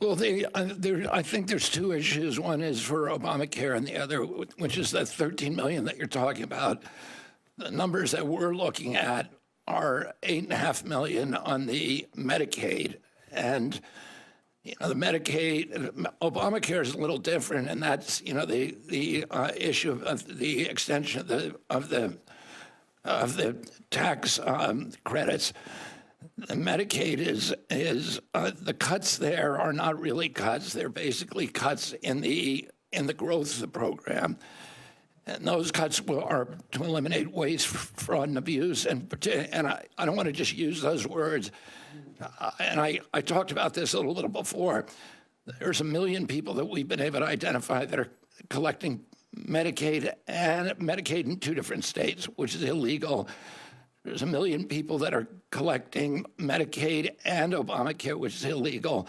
Well, I think there's two issues. One is for Obamacare, and the other, which is that 13 million that you're talking about. The numbers that we're looking at are 8.5 million on the Medicaid, and the Medicaid, Obamacare is a little different, and that's the issue of the extension of the tax credits. The Medicaid is the cuts there are not really cuts; they're basically cuts in the growth of the program. And those cuts are to eliminate waste, fraud, and abuse. And I don't want to just use those words. And I talked about this a little before. There's 1 million people that we've been able to identify that are collecting Medicaid in 2 different states, which is illegal. There's 1 million people that are collecting Medicaid and Obamacare, which is illegal.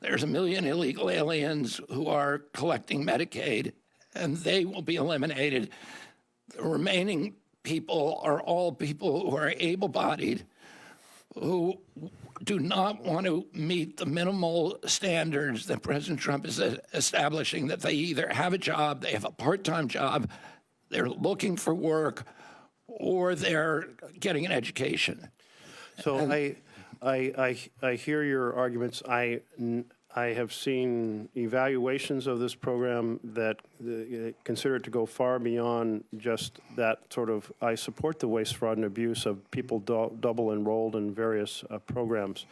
There's 1 million illegal aliens who are collecting Medicaid, and they will be eliminated. The remaining people are all people who are able-bodied, who do not want to meet the minimal standards that President Trump is establishing, that they either have a job, they have a part-time job, they're looking for work, or they're getting an education. So I hear your arguments. I have seen evaluations of this program that consider it to go far beyond just that sort of, I support the waste, fraud, and abuse of people double enrolled in various programs.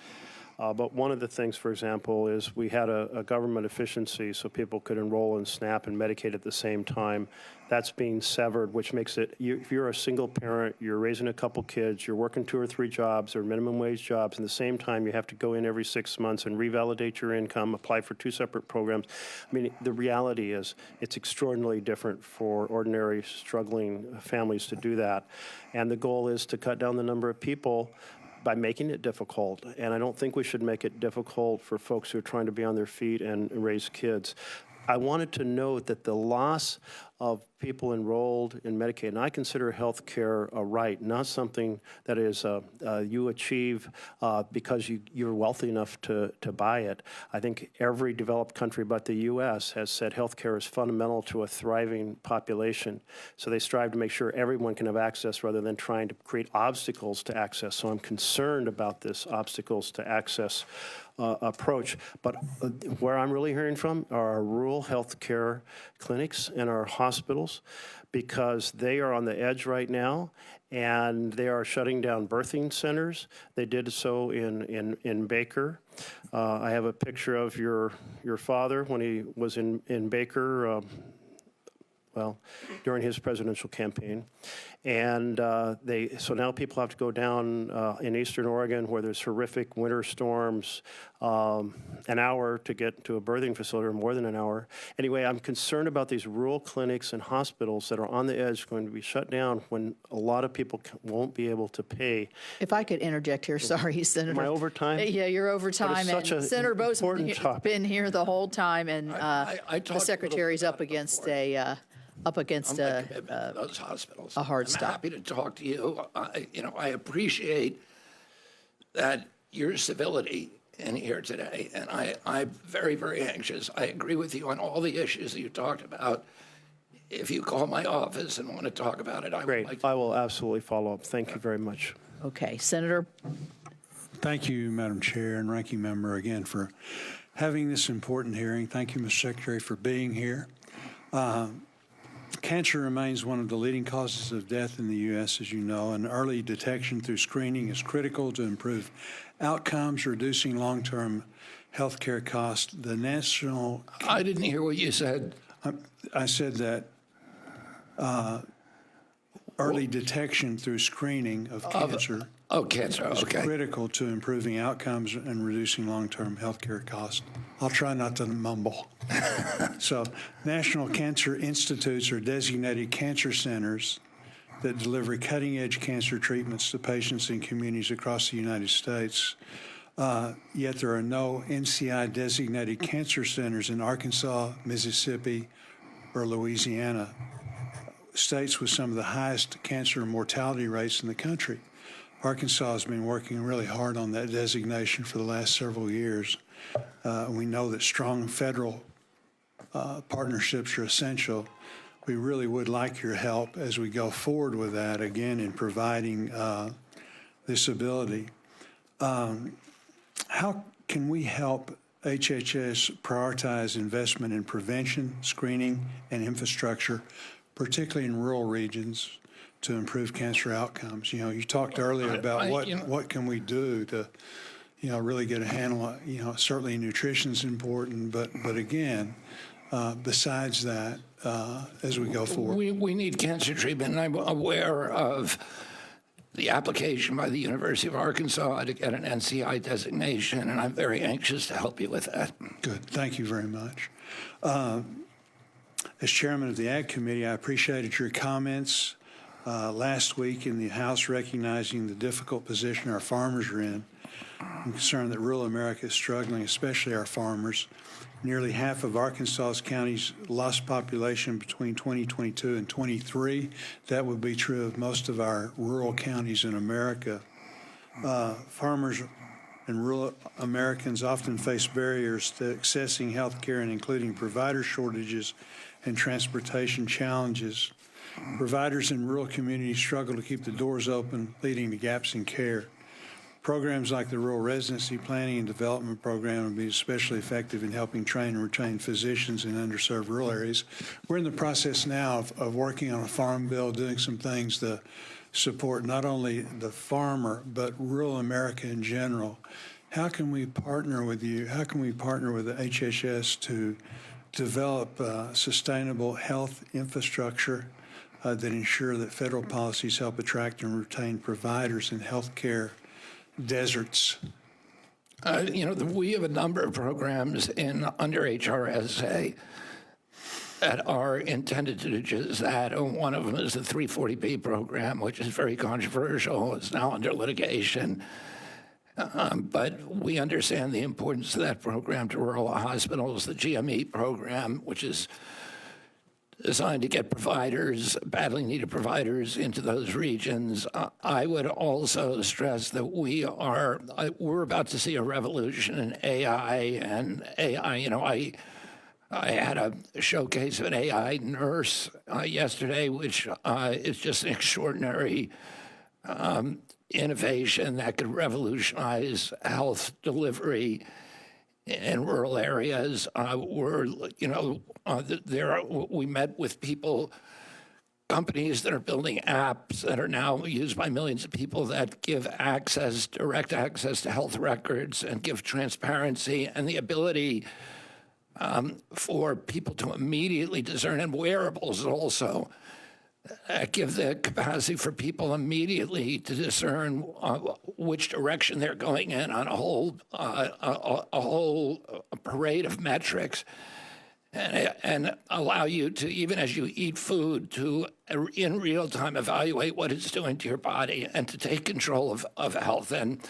But one of the things, for example, is we had a government efficiency so people could enroll in SNAP and Medicaid at the same time. That's being severed, which makes it, if you're a single parent, you're raising a couple kids, you're working 2 or 3 jobs or minimum wage jobs, and at the same time you have to go in every 6 months and revalidate your income, apply for 2 separate programs. I mean, the reality is it's extraordinarily different for ordinary struggling families to do that. And the goal is to cut down the number of people by making it difficult. And I don't think we should make it difficult for folks who are trying to be on their feet and raise kids. I wanted to note that the loss of people enrolled in Medicaid, and I consider health care a right, not something that is you achieve because you're wealthy enough to buy it. I think every developed country but the U.S. has said health care is fundamental to a thriving population. So they strive to make sure everyone can have access rather than trying to create obstacles to access. So I'm concerned about this obstacles to access approach. But where I'm really hearing from are our rural health care clinics and our hospitals, because they are on the edge right now, and they are shutting down birthing centers. They did so in Baker. I have a picture of your father when he was in Baker well, during his presidential campaign. And so now people have to go down in eastern Oregon where there's horrific winter storms, an hour to get to a birthing facility, or more than an hour. Anyway, I'm concerned about these rural clinics and hospitals that are on the edge going to be shut down when a lot of people won't be able to pay. If I could interject here, sorry, Senator. Am I over time? Yeah, you're over time. such And an Senator Bo's important topic. been here the whole time, and I the talked Secretary's up against a those hospitals. a hard I'm stop. happy to talk to you. I appreciate that your civility in here today, and I'm very, very anxious. I agree with you on all the issues that you talked about. If you call my office and want to talk about it, I would like to. I will absolutely follow up. Thank you very much. Okay, Senator. Thank you, Madam Chair and Ranking Member, again for having this important hearing. Thank you, Mr. Secretary, for being here. Cancer remains one of the leading causes of death in the U.S., as you know, and early detection through screening is critical to improve outcomes, reducing long-term health care costs. The national... I didn't hear what you said. I said that early detection through screening of cancer Cancer, is okay. critical to improving outcomes and reducing long-term health care costs. I'll try not to mumble. So, National Cancer Institutes are designated cancer centers that deliver cutting-edge cancer treatments to patients in communities across the United States. Yet there are no NCI-designated cancer centers in Arkansas, Mississippi, or Louisiana, states with some of the highest cancer mortality rates in the country. Arkansas has been working really hard on that designation for the last several years. We know that strong federal partnerships are essential. We really would like your help as we go forward with that, again, in providing this ability. How can we help HHS prioritize investment in prevention, screening, and infrastructure, particularly in rural regions, to improve cancer outcomes? You know, you talked earlier about what can we do to, really get a handle on, certainly nutrition is important, but again, besides that, as we go forward. We need cancer treatment, and I'm aware of the application by the University of Arkansas to get an NCI designation, and I'm very anxious to help you with that. Good. Thank you very much. As chairman of the Ag Committee, I appreciated your comments last week in the House recognizing the difficult position our farmers are in. I'm concerned that rural America is struggling, especially our farmers. Nearly half of Arkansas's counties lost population between 2022 and 23. That would be true of most of our rural counties in America. Farmers and rural Americans often face barriers to accessing health care and including provider shortages and transportation challenges. Providers in rural communities struggle to keep the doors open, leading to gaps in care. Programs like the Rural Residency Planning and Development Program will be especially effective in helping train and retain physicians in underserved rural areas. We're in the process now of working on a farm bill, doing some things to support not only the farmer, but rural America in general. How can we partner with you? How can we partner with the HHS to develop sustainable health infrastructure that ensure that federal policies help attract and retain providers in healthcare deserts? We have a number of programs under HRSA that are intended to do just that. One of them is the 340B program, which is very controversial. It's now under litigation. But we understand the importance of that program to rural hospitals. The GME program, which is designed to get providers, badly needed providers, into those regions. I would also stress that we're about to see a revolution in AI, and AI, I had a showcase of an AI nurse yesterday, which is just an extraordinary innovation that could revolutionize health delivery in rural areas. We met with companies that are building apps that are now used by millions of people that give direct access to health records and give transparency and the ability for people to immediately discern, and wearables also give the capacity for people immediately to discern which direction they're going in on a whole parade of metrics, and allow you to, even as you eat food, to in real time evaluate what it's doing to your body and to take control of health. And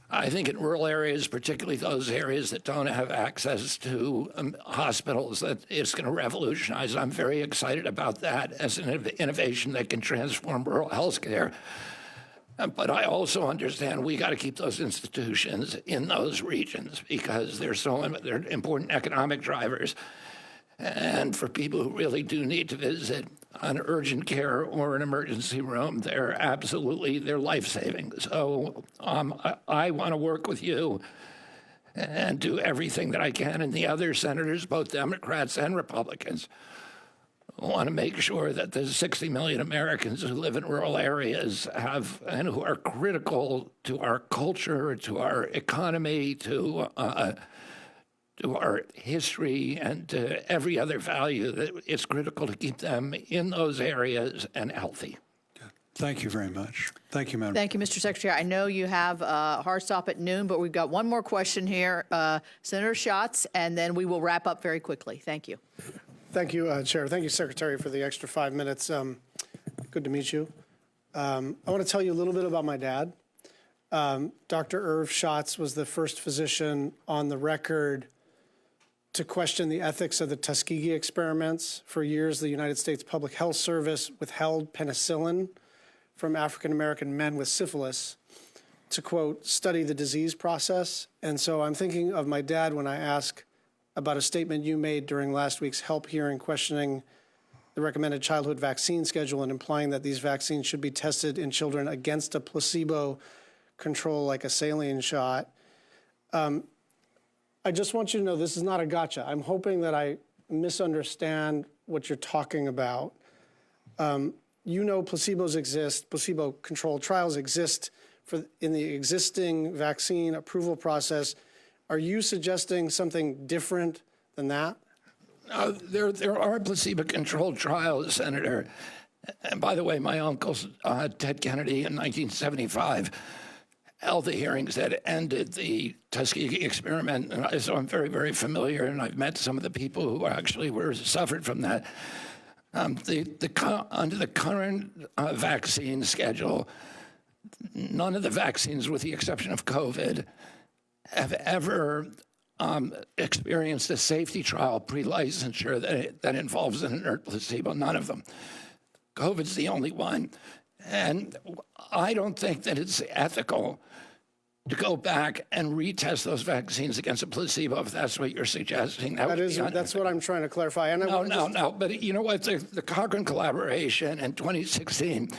I think in rural areas, particularly those areas that don't have access to hospitals, that it's going to revolutionize. I'm very excited about that as an innovation that can transform rural health care. But I also understand we got to keep those institutions in those regions because they're important economic drivers. And for people who really do need to visit an urgent care or an emergency room, they're life-saving. So I want to work with you and do everything that I can. And the other senators, both Democrats and Republicans, want to make sure that the 60 million Americans who live in rural areas have, and who are critical to our culture, to our economy, to our history, and to every other value, that it's critical to keep them in those areas and healthy. Thank you very much. Thank you, Madam. Thank you, Mr. Secretary. I know you have a hard stop at noon, but we've got one more question here. Senator Schatz, and then we will wrap up very quickly. Thank you. Thank you, Chair. Thank you, Secretary, for the extra 5 minutes. Good to meet you. I want to tell you a little bit about my dad. Dr. Irv Schatz was the first physician on the record to question the ethics of the Tuskegee experiments. For years, the United States Public Health Service withheld penicillin from African-American men with syphilis to, quote, study the disease process. And so I'm thinking of my dad when I ask about a statement you made during last week's HELP hearing questioning the recommended childhood vaccine schedule and implying that these vaccines should be tested in children against a placebo control like a saline shot. I just want you to know this is not a gotcha. I'm hoping that I misunderstand what you're talking about. You know placebos exist, placebo-controlled trials exist in the existing vaccine approval process. Are you suggesting something different than that? There are placebo-controlled trials, Senator. And by the way, my uncle, Ted Kennedy, in 1975, held the hearings that ended the Tuskegee experiment. And so I'm very, very familiar, and I've met some of the people who actually suffered from that. Under the current vaccine schedule, none of the vaccines, with the exception of COVID, have ever experienced a safety trial pre-licensure that involves an inert placebo. None of them. COVID's the only one. And I don't think that it's ethical to go back and retest those vaccines against a placebo, if that's what you're suggesting. That's what I'm trying to clarify. And No. But you know what? The Cochrane collaboration in 2016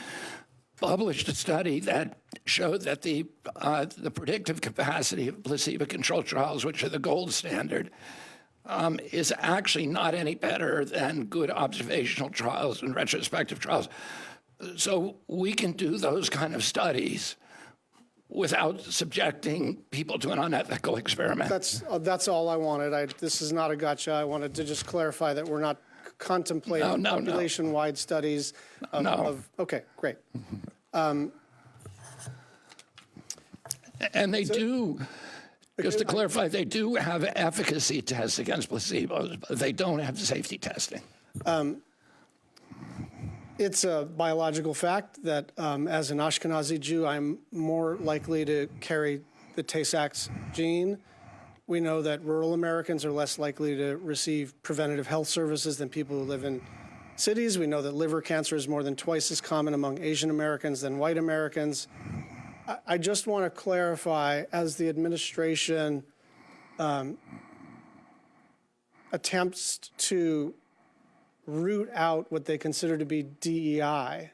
published a study that showed that the predictive capacity of placebo-controlled trials, which are the gold standard, is actually not any better than good observational trials and retrospective trials. So we can do those kind of studies without subjecting people to an unethical experiment. That's all I wanted. This is not a gotcha. I wanted to just clarify that we're not contemplating population-wide studies okay, great. And they do, just to clarify, they do have efficacy tests against placebos, but they don't have safety testing. It's a biological fact that as an Ashkenazi Jew, I'm more likely to carry the Tay-Sachs gene. We know that rural Americans are less likely to receive preventative health services than people who live in cities. We know that liver cancer is more than twice as common among Asian Americans than white Americans. I just want to clarify, as the administration attempts to root out what they consider to be DEI,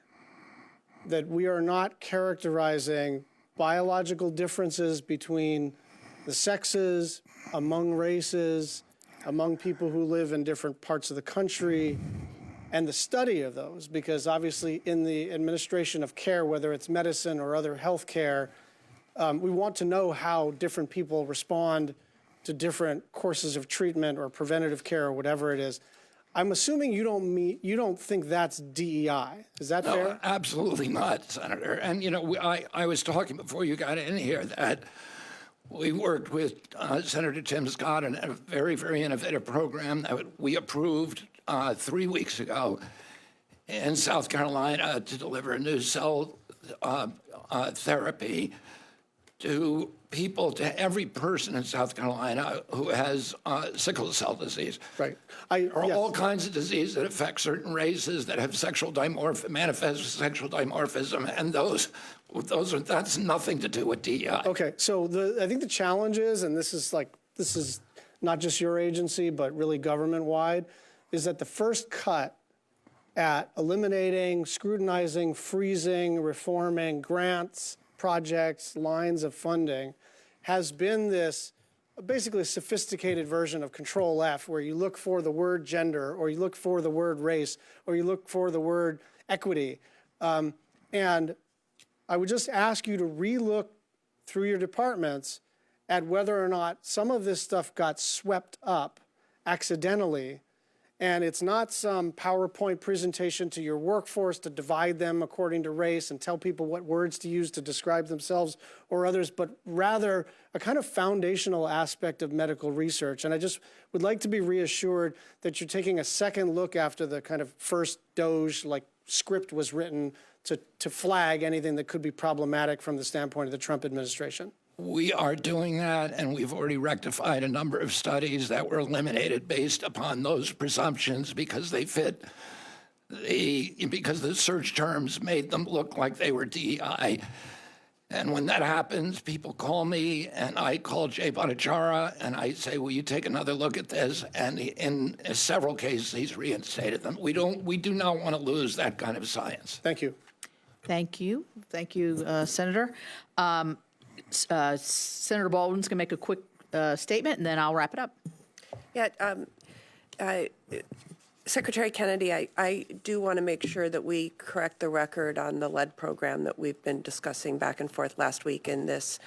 that we are not characterizing biological differences between the sexes, among races, among people who live in different parts of the country, and the study of those, because obviously in the administration of care, whether it's medicine or other health care, we want to know how different people respond to different courses of treatment or preventative care or whatever it is. I'm assuming you don't think that's DEI. Is that No, fair? absolutely not, Senator. And, you know, I was talking before you got in here that we worked with Senator Tim Scott on a very, very innovative program that we approved 3 weeks ago in South Carolina to deliver a new cell therapy to people, to every person in South Carolina who has sickle cell disease. Right. There are all kinds of diseases that affect certain races that have manifest sexual dimorphism, and that's nothing to do with DEI. Okay, so I think the challenge is, and this is not just your agency, but really government-wide, is that the first cut at eliminating, scrutinizing, freezing, reforming grants, projects, lines of funding has been this basically sophisticated version of Control F, where you look for the word gender, or you look for the word race, or you look for the word equity. And I would just ask you to relook through your departments at whether or not some of this stuff got swept up accidentally. And it's not some PowerPoint presentation to your workforce to divide them according to race and tell people what words to use to describe themselves or others, but rather a kind of foundational aspect of medical research. And I just would like to be reassured that you're taking a second look after the kind of first Doge script was written to flag anything that could be problematic from the standpoint of the Trump administration. We are doing that, and we've already rectified a number of studies that were eliminated based upon those presumptions because they fit because the search terms made them look like they were DEI. And when that happens, people call me, and I call Jay Bhattacharya, and I say, will you take another look at this? And in several cases, he's reinstated them. We do not want to lose that kind of science. Thank you. Thank you. Thank you, Senator. Senator Baldwin's going to make a quick statement, and then I'll wrap it up. Yeah, Secretary Kennedy, I do want to make sure that we correct the record on the lead program that we've been discussing back and forth last week in this.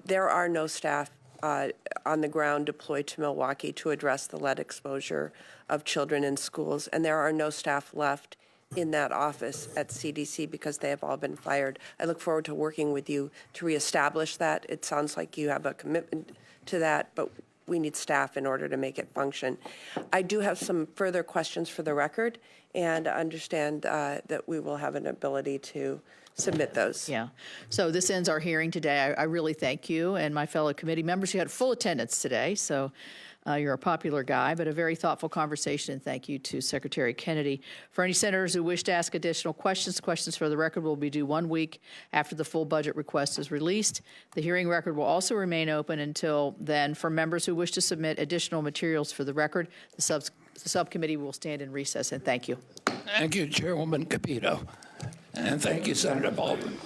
There are no staff on the ground deployed to Milwaukee to address the lead exposure of children in schools, and there are no staff left in that office at CDC because they have all been fired. I look forward to working with you to reestablish that. It sounds like you have a commitment to that, but we need staff in order to make it function. I do have some further questions for the record, and understand that we will have an ability to submit those. Yeah. So this ends our hearing today. I really thank you and my fellow committee members. You had full attendance today, so you're a popular guy, but a very thoughtful conversation, and thank you to Secretary Kennedy. For any senators who wish to ask additional questions for the record will be due 1 week after the full budget request is released. The hearing record will also remain open until then. For members who wish to submit additional materials for the record, the subcommittee will stand in recess, and thank you. Thank you, Chairwoman Capito. And thank you, Senator Baldwin.